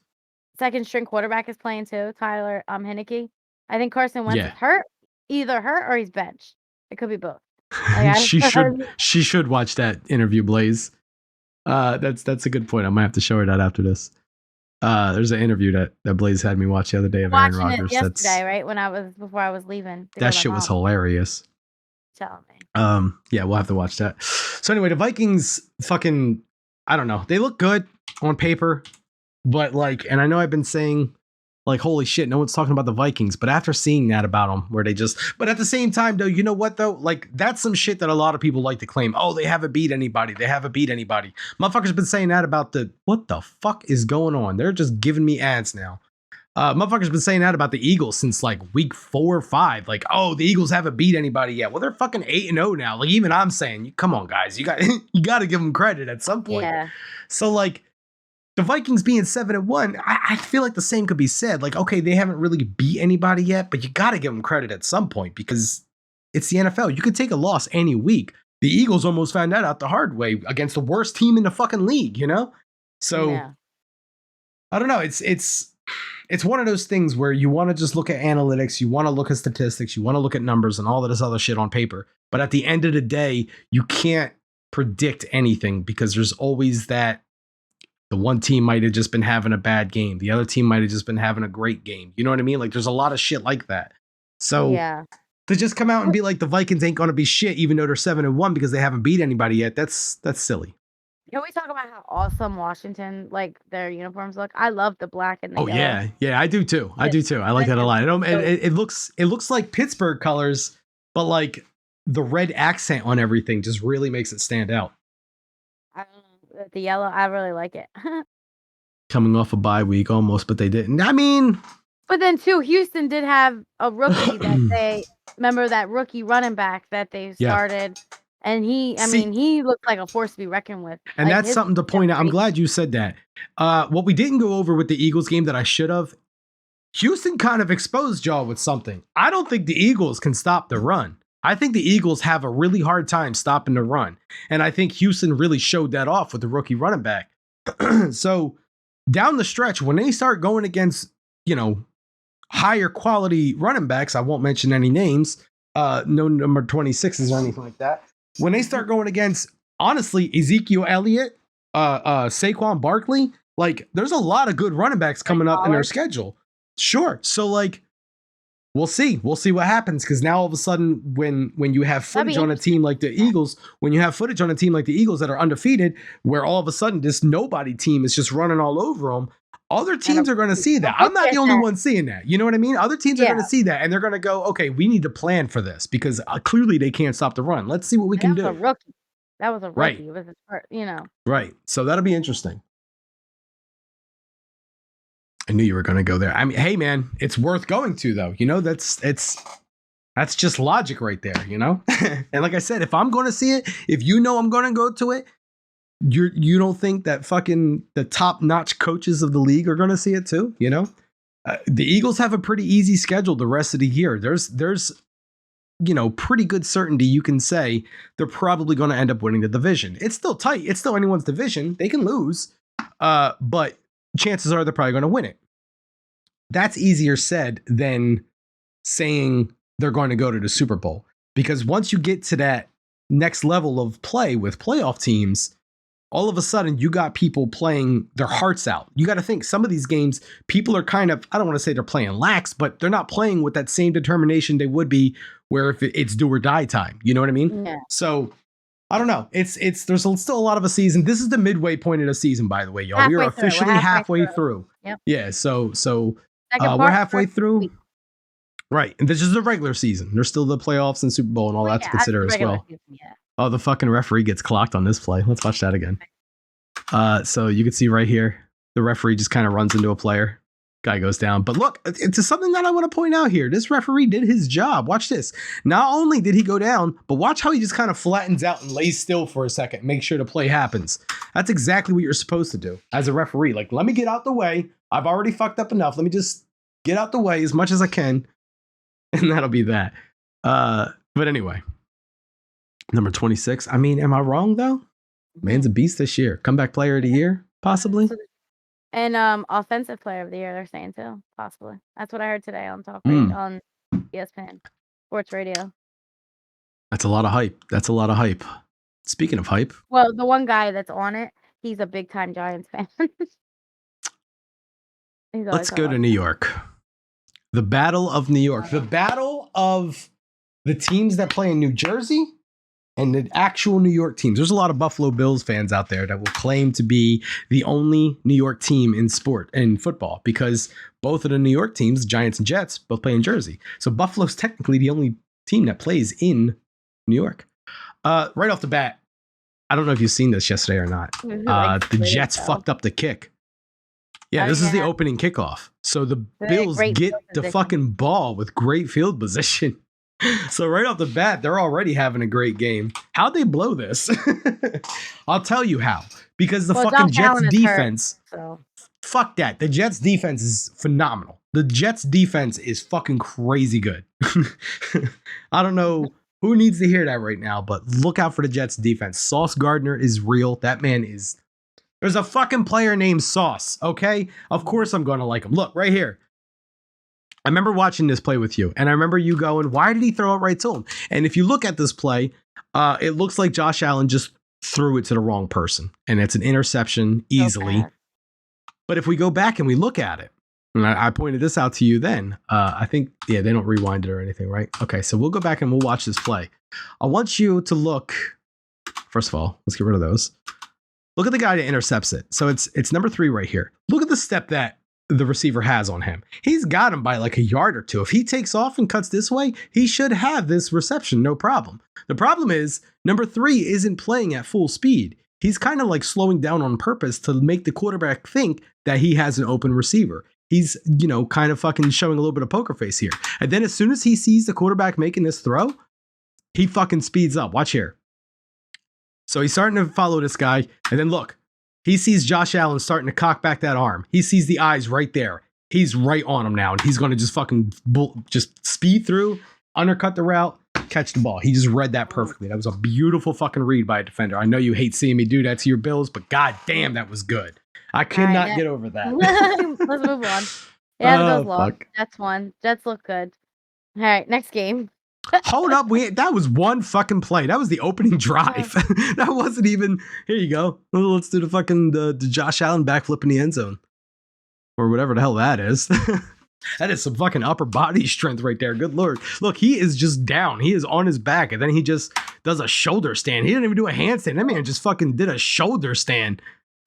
Second string quarterback is playing too, Tyler Heineke. I think Carson Wentz Yeah. is hurt, either hurt or he's benched. It could be both. She should watch that interview, Blaze. That's a good point. I might have to show her that after this. There's an interview that Blaze had me watch the other day of Aaron Rodgers. Yesterday, right? Before I was leaving. That shit was hilarious. Tell me. Yeah, we'll have to watch that. So anyway, the Vikings fucking, I don't know. They look good on paper, but like, and I know I've been saying like, holy shit, no one's talking about the Vikings, but after seeing that about them, where they just, but at the same time though, you know what though? Like that's some shit that a lot of people like to claim. Oh, they haven't beat anybody. Motherfuckers been saying that about what the fuck is going on? They're just giving me ads now. Motherfuckers been saying that about the Eagles since like week 4 or 5. Like, oh, the Eagles haven't beat anybody yet. Well, they're fucking 8-0 now. Like even I'm saying, come on guys, you got to give them credit at some point. Yeah. So like, the Vikings being 7-1, I feel like the same could be said. Like, okay, they haven't really beat anybody yet, but you got to give them credit at some point because it's the NFL. You could take a loss any week. The Eagles almost found that out the hard way against the worst team in the fucking league, you know? So, yeah. I don't know. It's one of those things where you want to just look at analytics, you want to look at statistics, you want to look at numbers and all of this other shit on paper. But at the end of the day, you can't predict anything because there's always that. The one team might have just been having a bad game. The other team might have just been having a great game. You know what I mean? Like there's a lot of shit like that. So to just come out and be like the Vikings ain't going to be shit even though they're 7-1 because they haven't beat anybody yet. That's silly. Can we talk about how awesome Washington, like their uniforms look? I love the black and the yellow. Yeah. Yeah, I do too. I like that a lot. It looks like Pittsburgh colors, but like the red accent on everything just really makes it stand out. I don't know. The yellow, I really like it. Coming off a bye week almost, but they didn't. I mean, but then too, Houston did have a rookie that they remember that rookie running back that they started, and he looked like a force to be reckoned with. And like that's something to point out. I'm glad you said that. What we didn't go over with the Eagles game that I should have, Houston kind of exposed y'all with something. I don't think the Eagles can stop the run. I think the Eagles have a really hard time stopping the run. And I think Houston really showed that off with the rookie running back. So down the stretch, when they start going against, higher quality running backs, I won't mention any names, no number 26s or anything like that. When they start going against, honestly, Ezekiel Elliott, Saquon Barkley, like there's a lot of good running backs coming up in their schedule. Sure. So like, we'll see what happens because now all of a sudden when you have footage on a team like the Eagles, that are undefeated, where all of a sudden this nobody team is just running all over them, other teams are going to see that. I'm not the only one seeing that. You know what I mean? Other teams are going to see that and they're going to go, okay, we need to plan for this because clearly they can't stop the run. Let's see what we can do. That was a rookie. Right. It was a, Right. So that'll be interesting. I knew you were going to go there. I mean, hey man, it's worth going to though. That's just logic right there, And like I said, if I'm going to see it, if I'm going to go to it, you don't think that fucking the top-notch coaches of the league are going to see it too, The Eagles have a pretty easy schedule the rest of the year. There's pretty good certainty you can say they're probably going to end up winning the division. It's still tight. It's still anyone's division. They can lose. But chances are they're probably going to win it. That's easier said than saying they're going to go to the Super Bowl. Because once you get to that next level of play with playoff teams, all of a sudden you got people playing their hearts out. You got to think some of these games, people are kind of, I don't want to say they're playing lax, but they're not playing with that same determination they would be where if it's do or die time. You know what I mean? Yeah. So I don't know. There's still a lot of a season. This is the midway point of the season, by the way, y'all. We are officially halfway through. Yep. Yeah. So we're halfway through. Right. And this is the regular season. There's still the playoffs and Super Bowl and all that to consider as well. Season, yeah. Oh, the fucking referee gets clocked on this play. Let's watch that again. So you can see right here, The referee just kind of runs into a player. Guy goes down. But look, it's something that I want to point out here. This referee did his job. Watch this. Not only did he go down, but watch how he just kind of flattens out and lays still for a second. Make sure the play happens. That's exactly what you're supposed to do as a referee. Like, let me get out the way. I've already fucked up enough. Let me just get out the way as much as I can. And that'll be that. But anyway, number 26. I mean, am I wrong, though? Man's a beast this year. Comeback player of the year, possibly. And offensive player of the year, they're saying too, possibly. That's what I heard today on on ESPN Sports Radio. That's a lot of hype. That's a lot of hype. Speaking of hype. Well, the one guy that's on it, he's a big time Giants fan. Let's go to New York. The Battle of New York. The battle of the teams that play in New Jersey and the actual New York teams. There's a lot of Buffalo Bills fans out there that will claim to be the only New York team in football, because both of the New York teams, Giants and Jets, both play in Jersey. So Buffalo's technically the only team that plays in New York. Right off the bat, I don't know if you've seen this yesterday or not. The Jets fucked up the kick. Yeah, this is the opening kickoff. So the Bills get the fucking ball with great field position. So right off the bat, they're already having a great game. How'd they blow this? I'll tell you how. Because the fucking Jets defense, fuck that. The Jets defense is phenomenal. The Jets defense is fucking crazy good. I don't know who needs to hear that right now, but look out for the Jets defense. Sauce Gardner is real. That man is... There's a fucking player named Sauce, okay? Of course I'm going to like him. Look, right here. I remember watching this play with you, and I remember you going, why did he throw it right to him? And if you look at this play, it looks like Josh Allen just threw it to the wrong person, and it's an interception easily. Okay. But if we go back and we look at it, and I pointed this out to you then, I think, they don't rewind it or anything, right? Okay, so we'll go back and we'll watch this play. I want you to look, first of all, let's get rid of those. Look at the guy that intercepts it. So it's number 3 right here. Look at the step that the receiver has on him. He's got him by like a yard or two. If he takes off and cuts this way, he should have this reception, no problem. The problem is number 3 isn't playing at full speed. He's kind of like slowing down on purpose to make the quarterback think that he has an open receiver. He's, kind of fucking showing a little bit of poker face here. And then as soon as he sees the quarterback making this throw, he fucking speeds up. Watch here. So he's starting to follow this guy. And then look, he sees Josh Allen starting to cock back that arm. He sees the eyes right there. He's right on him now. And he's going to just fucking just speed through, undercut the route, catch the ball. He just read that perfectly. That was a beautiful fucking read by a defender. I know you hate seeing me do that to your Bills, but god damn, that was good. I could not get over that. Let's move on. Yeah, the Bills lost. Jets won. Jets look good. All right, next game. Hold up, that was one fucking play. That was the opening drive. That wasn't even. Here you go. Let's do the fucking the Josh Allen backflip in the end zone, or whatever the hell that is. That is some fucking upper body strength right there. Good lord. Look, he is just down. He is on his back, and then he just does a shoulder stand. He didn't even do a handstand. That man just fucking did a shoulder stand.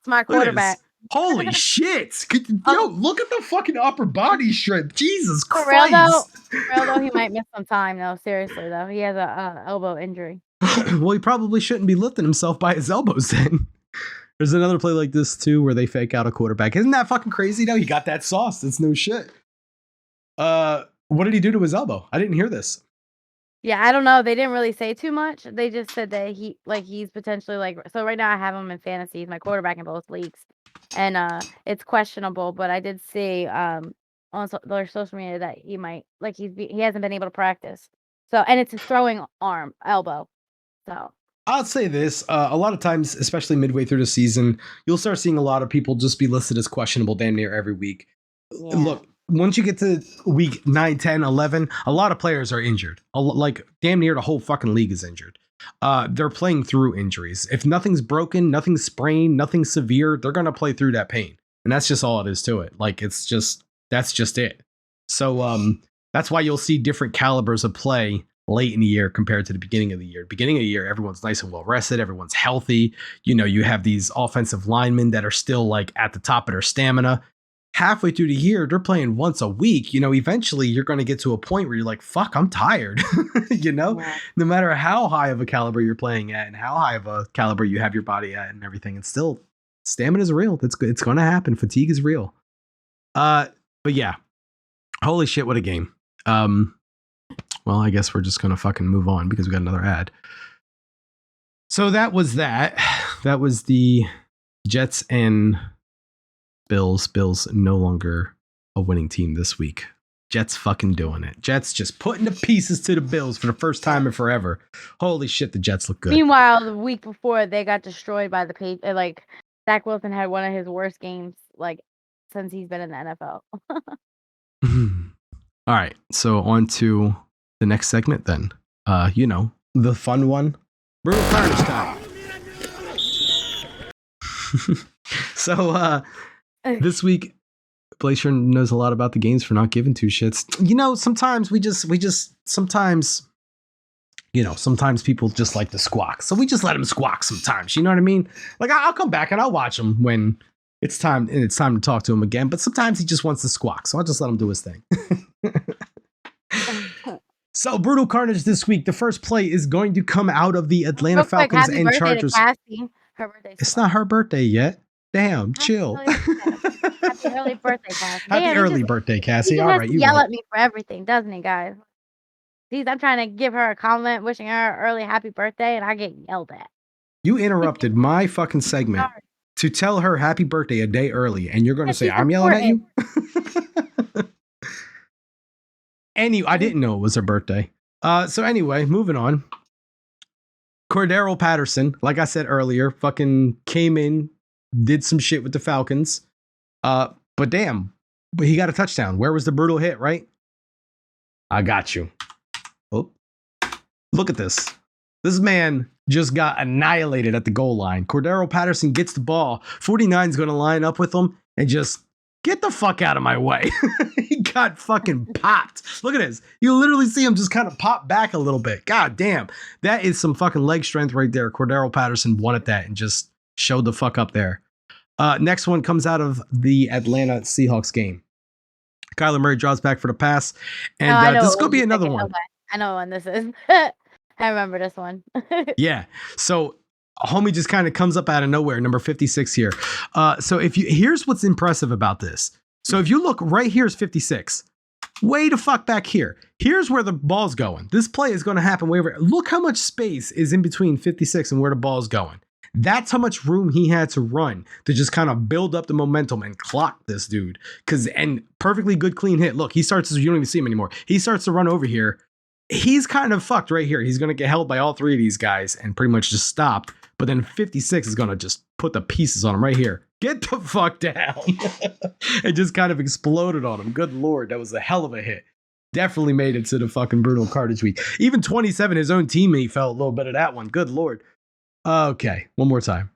Smart quarterback. Holy shit. Yo, look at the fucking upper body strength. Jesus Christ. For real though, he might miss some time though. Seriously though. He has a elbow injury. Well, he probably shouldn't be lifting himself by his elbows then. There's another play like this too where they fake out a quarterback. Isn't that fucking crazy though? He got that sauce. That's no shit. What did he do to his elbow? I didn't hear this. Yeah, I don't know. They didn't really say too much. They just said that he's potentially so right now I have him in fantasy. He's my quarterback in both leagues. And it's questionable, but I did see on their social media that he might he hasn't been able to practice. So, and it's his throwing elbow. So I'll say this, a lot of times, especially midway through the season, you'll start seeing a lot of people just be listed as questionable damn near every week. Yeah. Look, once you get to week 9, 10, 11, a lot of players are injured. Like damn near the whole fucking league is injured. They're playing through injuries. If nothing's broken, nothing's sprained, nothing's severe, they're going to play through that pain. And that's just all it is to it. Like, that's just it. So, that's why you'll see different calibers of play late in the year compared to the beginning of the year. Beginning of the year, everyone's nice and well rested. Everyone's healthy. You have these offensive linemen that are still like at the top of their stamina. Halfway through the year, they're playing once a week. Eventually you're going to get to a point where you're like, fuck, I'm tired. No matter how high of a caliber you're playing at and how high of a caliber you have your body at and everything, it's still Stamina is real. That's good. It's going to happen. Fatigue is real. But yeah, holy shit, what a game. Well, I guess we're just going to fucking move on because we got another ad. So that was that. That was the Jets and Bills. Bills no longer a winning team this week. Jets fucking doing it. Jets just putting the pieces to the Bills for the first time in forever. Holy shit, the Jets look good. Meanwhile, the week before, they got destroyed by the Patriots. Like, Zach Wilson had one of his worst games, like, since he's been in the NFL. All right, so on to the next segment then. The fun one. Brutal Carnage time. So this week, Glacier knows a lot about the games for not giving two shits. Sometimes sometimes people just like to squawk. So we just let them squawk sometimes. You know what I mean? Like I'll come back and I'll watch him when it's time to talk to him again. But sometimes he just wants to squawk. So I'll just let him do his thing. So Brutal Carnage this week. The first play is going to come out of the Atlanta Falcons and Chargers. Her birthday. It's not her birthday yet. Damn, chill. Happy early birthday, Cassie. Happy early birthday, Cassie. He All has right, to you yell right. at me for everything, doesn't he, guys? Geez, I'm trying to give her a compliment, wishing her an early happy birthday, and I get yelled at. You interrupted my fucking segment Sorry. to tell her happy birthday a day early, and you're going to say I'm yelling at you? I didn't know it was her birthday. So anyway, moving on. Cordero Patterson, like I said earlier, fucking came in, did some shit with the Falcons. But damn, he got a touchdown. Where was the brutal hit, right? I got you. Oh, look at this. This man just got annihilated at the goal line. Cordero Patterson gets the ball. 49's going to line up with him and just get the fuck out of my way. He got fucking popped. Look at this. You literally see him just kind of pop back a little bit. God damn. That is some fucking leg strength right there. Cordero Patterson wanted that and just showed the fuck up there. Next one comes out of the Atlanta Seahawks game. Kyler Murray draws back for the pass. And this is going to be another one. Okay. I know when this is. I remember this one. Yeah. So homie just kind of comes up out of nowhere, number 56 here. So here's what's impressive about this. So if you look right here is 56. Way the fuck back here. Here's where the ball's going. This play is going to happen way over. Look how much space is in between 56 and where the ball's going. That's how much room he had to run to just kind of build up the momentum and clock this dude. And perfectly good clean hit. Look, you don't even see him anymore. He starts to run over here. He's kind of fucked right here. He's going to get held by all three of these guys and pretty much just stop. But then 56 is going to just put the pieces on him right here. Get the fuck down. It just kind of exploded on him. Good Lord. That was a hell of a hit. Definitely made it to the fucking Brutal Carnage week. Even 27, his own teammate felt a little bit of that one. Good Lord. Okay. One more time.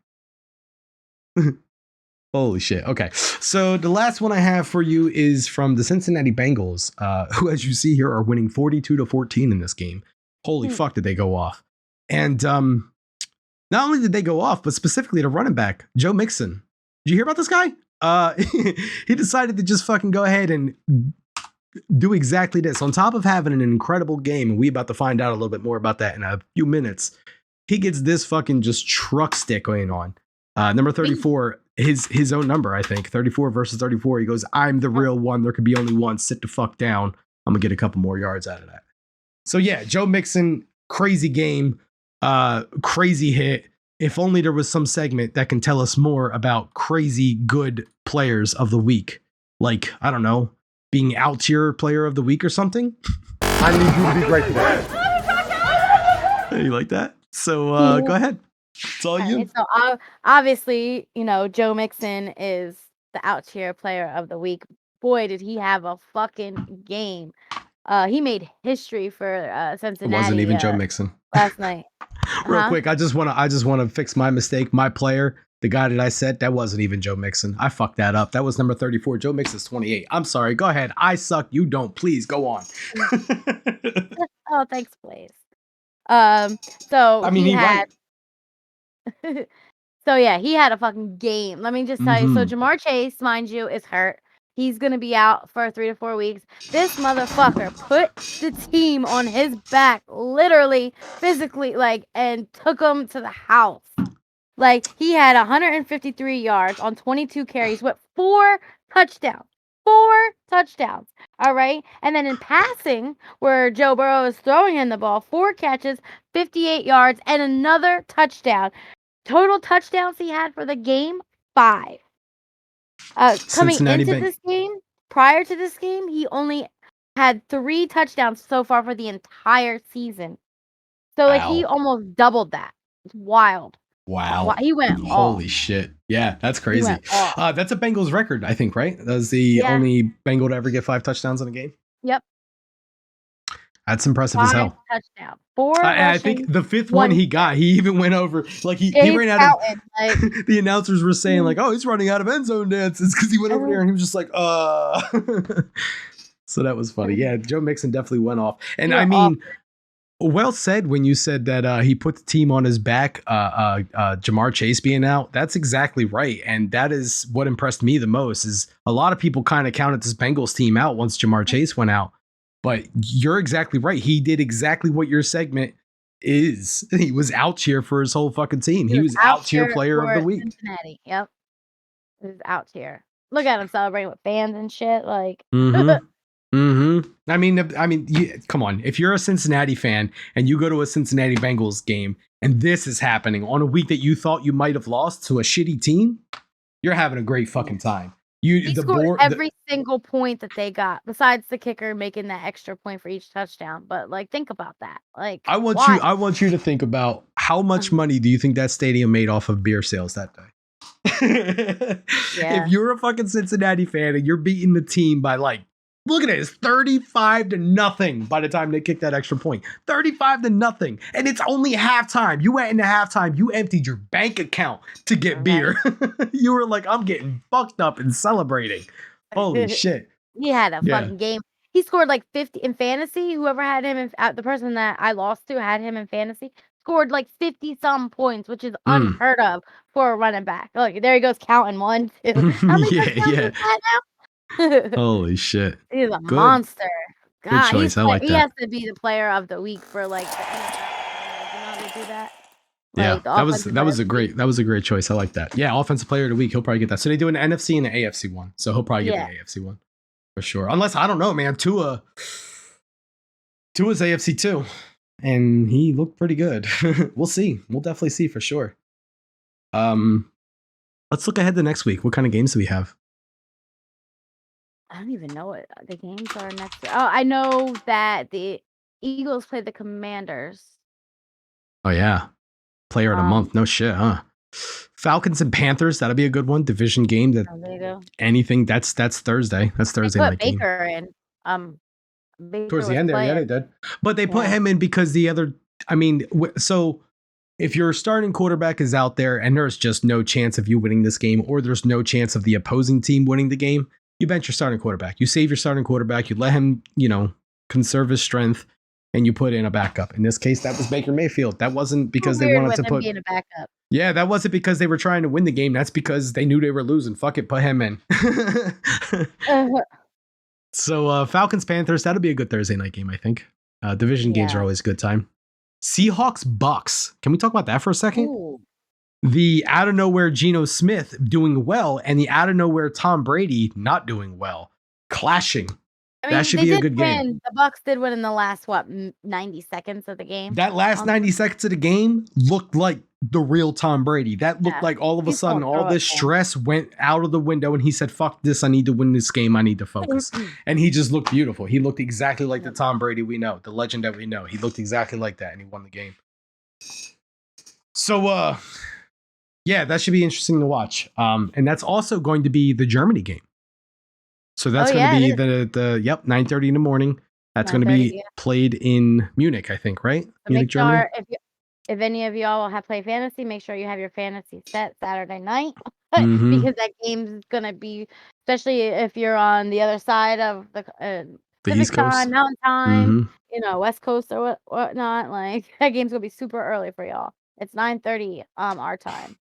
Holy shit. Okay. So the last one I have for you is from the Cincinnati Bengals, who, as you see here, are winning 42-14 in this game. Holy fuck, did they go off. And not only did they go off, but specifically the running back, Joe Mixon. Did you hear about this guy? He decided to just fucking go ahead and do exactly this. On top of having an incredible game, and we about to find out a little bit more about that in a few minutes, he gets this fucking just truck stick going on. Number 34, his own number, I think. 34 versus 34. He goes, I'm the real one. There could be only one. Sit the fuck down. I'm going to get a couple more yards out of that. So yeah, Joe Mixon, crazy game, crazy hit. If only there was some segment that can tell us more about crazy good players of the week. Like, I don't know, being out tier player of the week or something. I need you to be great today. You like that? So go ahead. It's all you. So obviously, Joe Mixon is the out tier player of the week. Boy, did he have a fucking game. He made history for Cincinnati. It wasn't even Joe Mixon last night. Real quick, I just want to fix my mistake. My player, the guy that I said, that wasn't even Joe Mixon. I fucked that up. That was number 34. Joe Mixon's 28. I'm sorry. Go ahead. I suck. You don't. Please go on. Oh, thanks, Blaze. So I mean, he had. Right. So yeah, he had a fucking game. Let me just tell you. So Jamar Chase, mind you, is hurt. He's going to be out for 3 to 4 weeks. This motherfucker put the team on his back, literally, physically, and took them to the house. Like, he had 153 yards on 22 carries with 4 touchdowns. 4 touchdowns. All right. And then in passing, where Joe Burrow is throwing him the ball, 4 catches, 58 yards, and another touchdown. Total touchdowns he had for the game, 5. Coming Cincinnati into Beng- this game, prior to this game, he only had 3 touchdowns so far for the entire season. So, like, he Wow. almost doubled that. It's wild. Wow. He went Holy off. shit. Yeah, that's He crazy. went off. That's a Bengals record, I think, right? That's the Yeah. only Bengal to ever get 5 touchdowns in a game. Yep. That's impressive as 5 hell. touchdowns. 4 I rushing. think the 5th one 1 he got, he even went over. Like he Yeah, he's ran out of. scouting, like, The announcers were saying like, "Oh, he's running out of end zone dances," because he went over there and he was just like, So that was funny. Yeah, Joe Mixon definitely went off, and he I went mean, well said when you said that he put the team on his back. Jamar Chase being out, that's exactly right, and that is what impressed me the most. Is a lot of people kind of counted this Bengals team out once Jamar Chase went out, but you're exactly right. He did exactly what your segment is. He was out cheer for his whole fucking team. He was out cheer player of the for week. Cincinnati. Yep. He was out cheer. Look at him celebrating with fans and shit. Like, I mean, come on. If you're a Cincinnati fan and you go to a Cincinnati Bengals game and this is happening on a week that you thought you might have lost to a shitty team, you're having a great fucking time. he scored every single point that they got, besides the kicker making that extra point for each touchdown. But like, think about that. Like, I want you to think about how much money do you think that stadium made off of beer sales that day? Yeah. If you're a fucking Cincinnati fan and you're beating the team by like, look at it, it's 35-0 by the time they kick that extra point. 35-0. And it's only halftime. You went into halftime, you emptied your bank account to get beer. You were like, I'm getting fucked up and celebrating. Holy shit. He had a fucking game. He scored like 50 in fantasy. Whoever had him, the person that I lost to had him in fantasy, scored like 50 some points, which is unheard of for a running back. Look, there he goes counting 1, 2. How many touchdowns is that now? Holy shit. He's a monster. God, choice. I like he that. has to be the player of the week for like the NFL. You know how they do that? Yeah, Like, the that was a great choice. I like that. Yeah, offensive player of the week. He'll probably get that. So they do an NFC and an AFC one. So he'll probably get the AFC one for sure. Unless I don't know, man. Tua's AFC too, and he looked pretty good. We'll see. We'll definitely see for sure. Let's look ahead to next week. What kind of games do we have? I don't even know what the games are next. Oh, I know that the Eagles play the Commanders. Oh yeah, player of the month. No shit, huh? Falcons and Panthers. That'll be a good one. Division game. That there you go. Anything. That's Thursday. That's Thursday They night put Baker in. Baker towards the was end there, playing. yeah, they did. But they put him in because the other. I mean, so if your starting quarterback is out there and there's just no chance of you winning this game, or there's no chance of the opposing team winning the game, you bench your starting quarterback. You save your starting quarterback. You let him, conserve his strength, and you put in a backup. In this case, that was Baker Mayfield. That wasn't because they wanted to put being a backup. Yeah, that wasn't because they were trying to win the game. That's because they knew they were losing. Fuck it, put him in. So Falcons Panthers, that'll be a good Thursday night game, I think. Division games are always a good time. Seahawks Bucks. Can we talk about that for a second? Ooh. The out of nowhere Geno Smith doing well, and the out of nowhere Tom Brady not doing well, clashing. I mean, that should be a good game. The Bucks did win in the last 90 seconds of the game. That last 90 seconds of the game looked like the real Tom Brady. That looked like all of a sudden all this stress went out of the window, and he said, "Fuck this! I need to win this game. I need to focus." And he just looked beautiful. He looked exactly like the Tom Brady we know, the legend that we know. He looked exactly like that, and he won the game. So, yeah, that should be interesting to watch. And that's also going to be the Germany game. So that's going to be the 9:30 in the morning. That's going to be played in Munich, I think, right? So Munich, Germany. If any of y'all have played fantasy, make sure you have your fantasy set Saturday night because that game is going to be, especially if you're on the other side of the East Coast, time, Mountain Time, West Coast or whatnot. Like that game's going to be super early for y'all. It's 9:30 our time.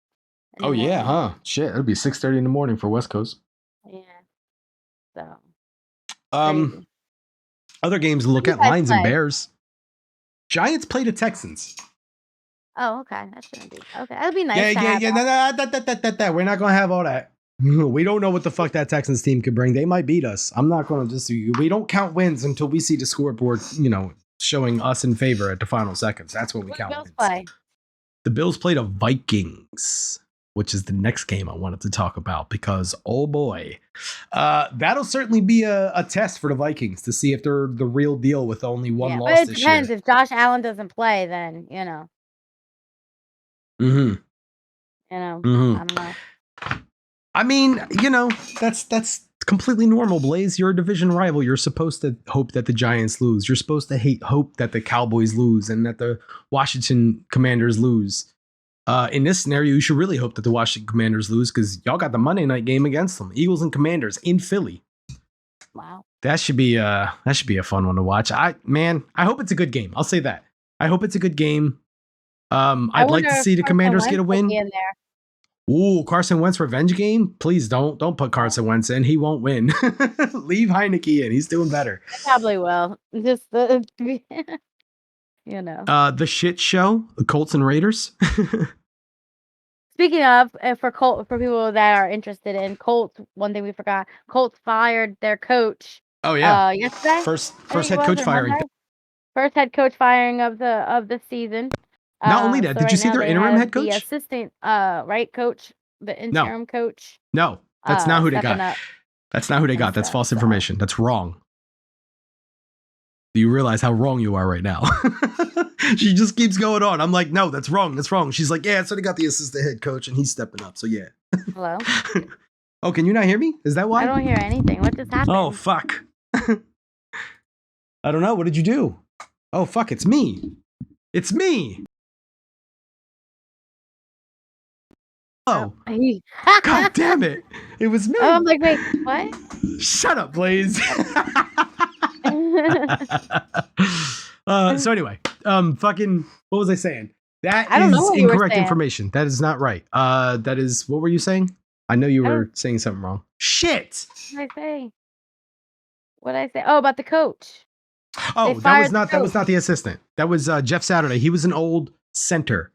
Oh yeah, huh? Shit, it'll be 6:30 in the morning for West Coast. Yeah. So. Crazy. Other games to look at: Lions and Bears. Giants play the Texans. Oh, okay. That shouldn't be okay. That'd be nice. Yeah, to yeah, have yeah. That. We're not gonna have all that. We don't know what the fuck that Texans team could bring. They might beat us. I'm not gonna just. We don't count wins until we see the scoreboard, showing us in favor at the final seconds. That's when we Who count Bills wins. play? The Bills play the Vikings, which is the next game I wanted to talk about because, oh boy, that'll certainly be a test for the Vikings to see if they're the real deal with only one But loss it this depends. year. If Josh Allen doesn't play, then Mm-hmm. I Mm-hmm. don't know. I mean, that's completely normal, Blaze. You're a division rival. You're supposed to hope that the Giants lose. You're supposed to hope that the Cowboys lose and that the Washington Commanders lose. In this scenario, you should really hope that the Washington Commanders lose because y'all got the Monday night game against them. Eagles and Commanders in Philly. Wow. That should be a fun one to watch. I hope it's a good game. I'll say that. I hope it's a good game. I'd like to see the Commanders get a win. Ooh, Carson Wentz revenge game? Please don't put Carson Wentz in. He won't win. Leave Heineke in. He's doing better. I probably will. Just the The shit show, the Colts and Raiders. Speaking of, for people that are interested in Colts, one thing we forgot: Colts fired their coach. Oh yeah, yesterday. First head coach firing. First head coach firing of the season. Not only that, did you see their interim head coach? The assistant, right coach, the interim coach. No, that's not who they got. Up. That's not who they got. That's false information. That's wrong. Do you realize how wrong you are right now? She just keeps going on. I'm like, no, that's wrong. That's wrong. She's like, yeah, so they got the assistant head coach and he's stepping up. So yeah. Hello? Oh, can you not hear me? Is that why? I don't hear anything. What just happened? Oh, fuck. I don't know. What did you do? Oh, fuck. It's me. It's me. Oh. God damn it. It was me. Oh, I'm like, wait, what? Shut up, Blaze. So anyway, fucking, what was I saying? That is incorrect information. That is not right. That is, what were you saying? I know you were saying something wrong. Shit. What did I say? What did I say? Oh, about the coach. Oh, that was not the assistant. That was Jeff Saturday. He was an old center.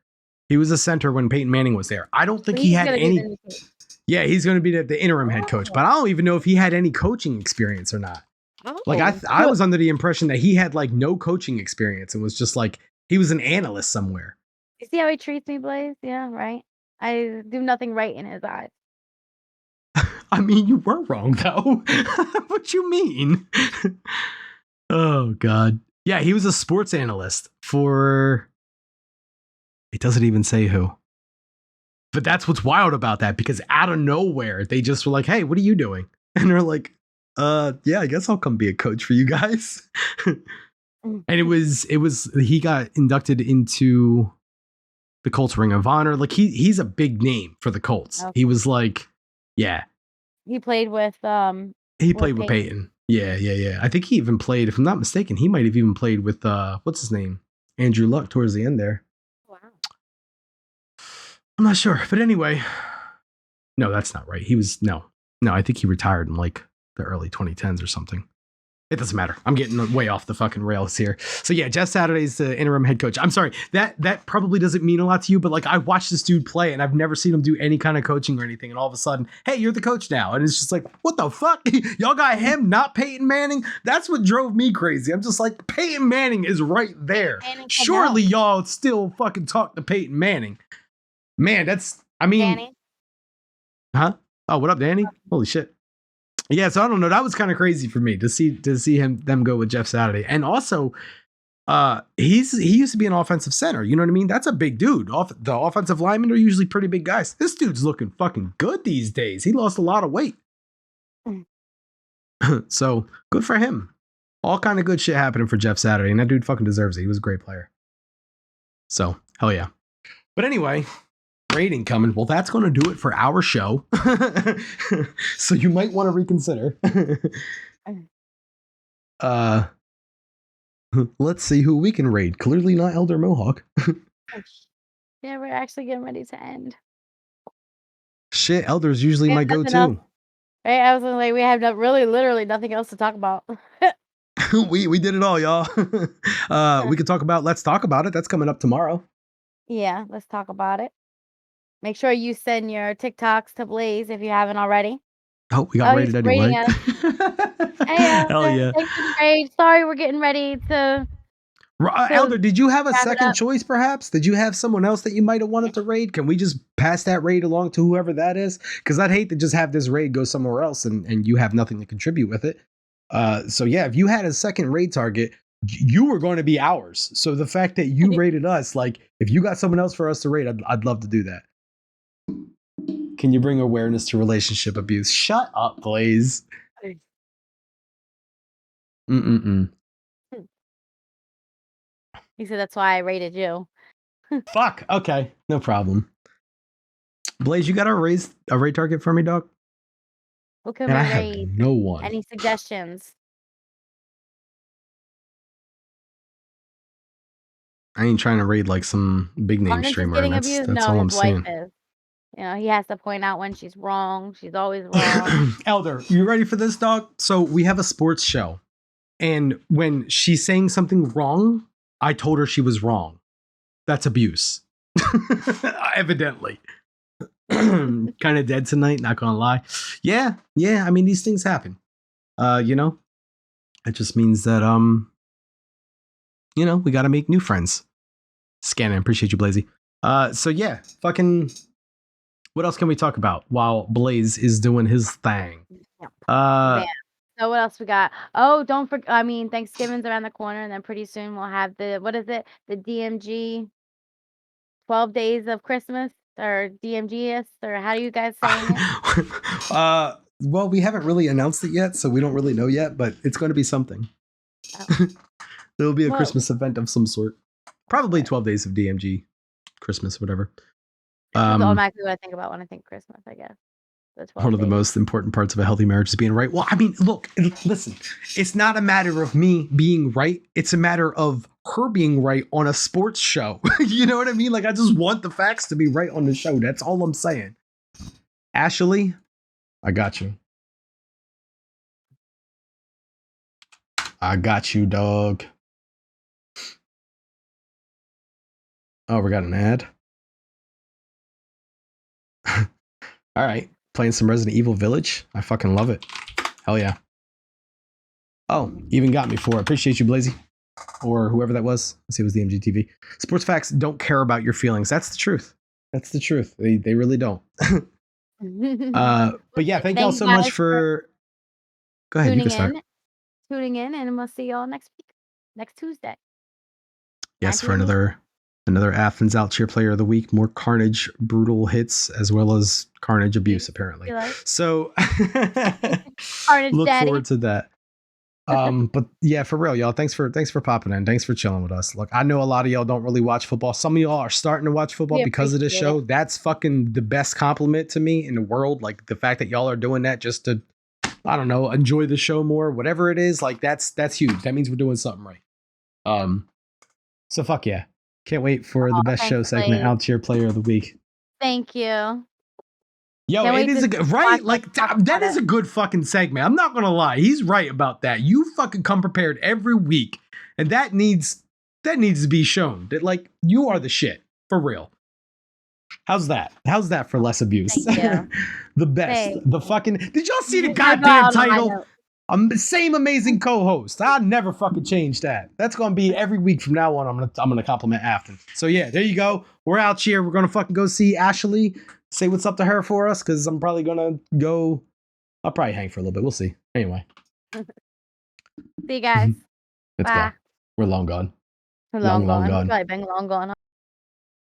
He was a center when Peyton Manning was there. I don't think he had any. Yeah, he's going to be the interim head coach, but I don't even know if he had any coaching experience or not. Oh, like I was under the impression that he had like no coaching experience and was just like he was an analyst somewhere. You see how he treats me, Blaze? Yeah, right. I do nothing right in his eyes. I mean, you were wrong though. What you mean? Oh God. Yeah, he was a sports analyst for. It doesn't even say who. But that's what's wild about that because out of nowhere they just were like, "Hey, what are you doing?" And they're like, yeah, I guess I'll come be a coach for you guys." And it was he got inducted into the Colts Ring of Honor. Like he's a big name for the Colts. Okay. He was like, yeah. He played with with Peyton. Yeah. I think he even played, if I'm not mistaken, he might have even played with what's his name? Andrew Luck towards the end there. Wow. I'm not sure. But anyway. No, that's not right. He was no, I think he retired in like the early 2010s or something. It doesn't matter. I'm getting way off the fucking rails here. So yeah, Jeff Saturday's the interim head coach. I'm sorry. That probably doesn't mean a lot to you, but like I watched this dude play and I've never seen him do any kind of coaching or anything. And all of a sudden, hey, you're the coach now. And it's just like, what the fuck? Y'all got him, not Peyton Manning? That's what drove me crazy. I'm just like, Peyton Manning is right there. Surely y'all still fucking talk to Peyton Manning. Man, Danny? Huh? Oh, what up, Danny? Holy shit. Yeah, so I don't know. That was kind of crazy for me to see them go with Jeff Saturday. And also, he used to be an offensive center. You know what I mean? That's a big dude. The offensive linemen are usually pretty big guys. This dude's looking fucking good these days. He lost a lot of weight. So good for him. All kind of good shit happening for Jeff Saturday. And that dude fucking deserves it. He was a great player. So, hell yeah. But anyway, rating coming. Well, that's going to do it for our show. So you might want to reconsider. Let's see who we can raid. Clearly not Elder Mohawk. Yeah, we're actually getting ready to end. Shit, Elder's usually my go-to. Right? I was like, we have literally nothing else to talk about. We did it all, y'all. We could talk about Let's Talk About It. That's coming up tomorrow. Yeah, let's talk about it. Make sure you send your TikToks to Blaze if you haven't already. Oh, we got Oh, he's rated rating anyway. us. Hey, Hell Elder, yeah. thanks for the raid. Sorry, we're getting ready to Elder, did you have a wrap it second up. choice perhaps? Did you have someone else that you might have wanted to raid? Can we just pass that raid along to whoever that is? Because I'd hate to just have this raid go somewhere else and you have nothing to contribute with it. So yeah, if you had a second raid target, you were going to be ours. So the fact that you raided us, like if you got someone else for us to raid, I'd love to do that. Can you bring awareness to relationship abuse? Shut up, Blaze. Mm-mm-mm. He said that's why I rated you. Fuck. Okay, no problem. Blaze, you got a raid target for me, dog? Who can And we I have raid? no one. Any suggestions? I ain't trying to raid like some big name Carnage is streamer. getting That's abused? that's No, all I'm his wife saying. is. You know, he has to point out when she's wrong. She's always wrong. Elder, you ready for this, dog? So we have a sports show, and when she's saying something wrong, I told her she was wrong. That's abuse. Evidently. Kind of dead tonight, not gonna lie. Yeah, I mean these things happen. You know, it just means that you know, we gotta make new friends. Scanning, appreciate you, Blazy. So yeah, fucking what else can we talk about while Blaze is doing his thing? Yep. Uh So what else we got? Oh, don't forget. I mean, Thanksgiving's around the corner, and then pretty soon we'll have what is it? The DMG 12 Days of Christmas or DMGS or how do you guys saying it? well, we haven't really announced it yet, so we don't really know yet, but it's going to be something. Oh. There'll be a Well- Christmas event of some sort. Probably 12 days of DMG Christmas, whatever. That's automatically what I think about when I think Christmas, I guess. One of the most important parts of a healthy marriage is being right. Well, I mean, look, listen, it's not a matter of me being right. It's a matter of her being right on a sports show. You know what I mean? Like, I just want the facts to be right on the show. That's all I'm saying. Ashley, I got you. I got you, dog. Oh, we got an ad. All right. Playing some Resident Evil Village. I fucking love it. Hell yeah. Oh, even got me for it. Appreciate you, Blazy. Or whoever that was. Let's see, it was the MGTV. Sports facts don't care about your feelings. That's the truth. That's the truth. They really don't. But yeah, thank y'all so much for go ahead, you can start. Tuning in, and we'll see y'all next week. Next Tuesday. Yes, for another Athens Out Cheer Player of the Week. More Carnage brutal hits as well as Carnage abuse, apparently. So look forward to that. But yeah, for real, y'all. Thanks for popping in. Thanks for chilling with us. Look, I know a lot of y'all don't really watch football. Some of y'all are starting to watch football because of this show. That's fucking the best compliment to me in the world. Like the fact that y'all are doing that just to, I don't know, enjoy the show more, whatever it is. Like that's huge. That means we're doing something right. So fuck yeah. Can't wait for the best show segment, Out Cheer Player of the Week. Thank you. Yo, it is a good, right? Like that is a good fucking segment. I'm not gonna lie. He's right about that. You fucking come prepared every week. And that needs to be shown. That like you are the shit. For real. How's that? How's that for less abuse? The best. The fucking did y'all see the goddamn title? Same amazing co-host. I'll never fucking change that. That's gonna be every week from now on. I'm gonna compliment Afton. So yeah, there you go. We're out here. We're gonna fucking go see Ashley. Say what's up to her for us, because I'm probably gonna go. I'll probably hang for a little bit. We'll see. Anyway. See you guys. Let's Bye. go. We're long gone. Long gone. gone. Probably been long gone.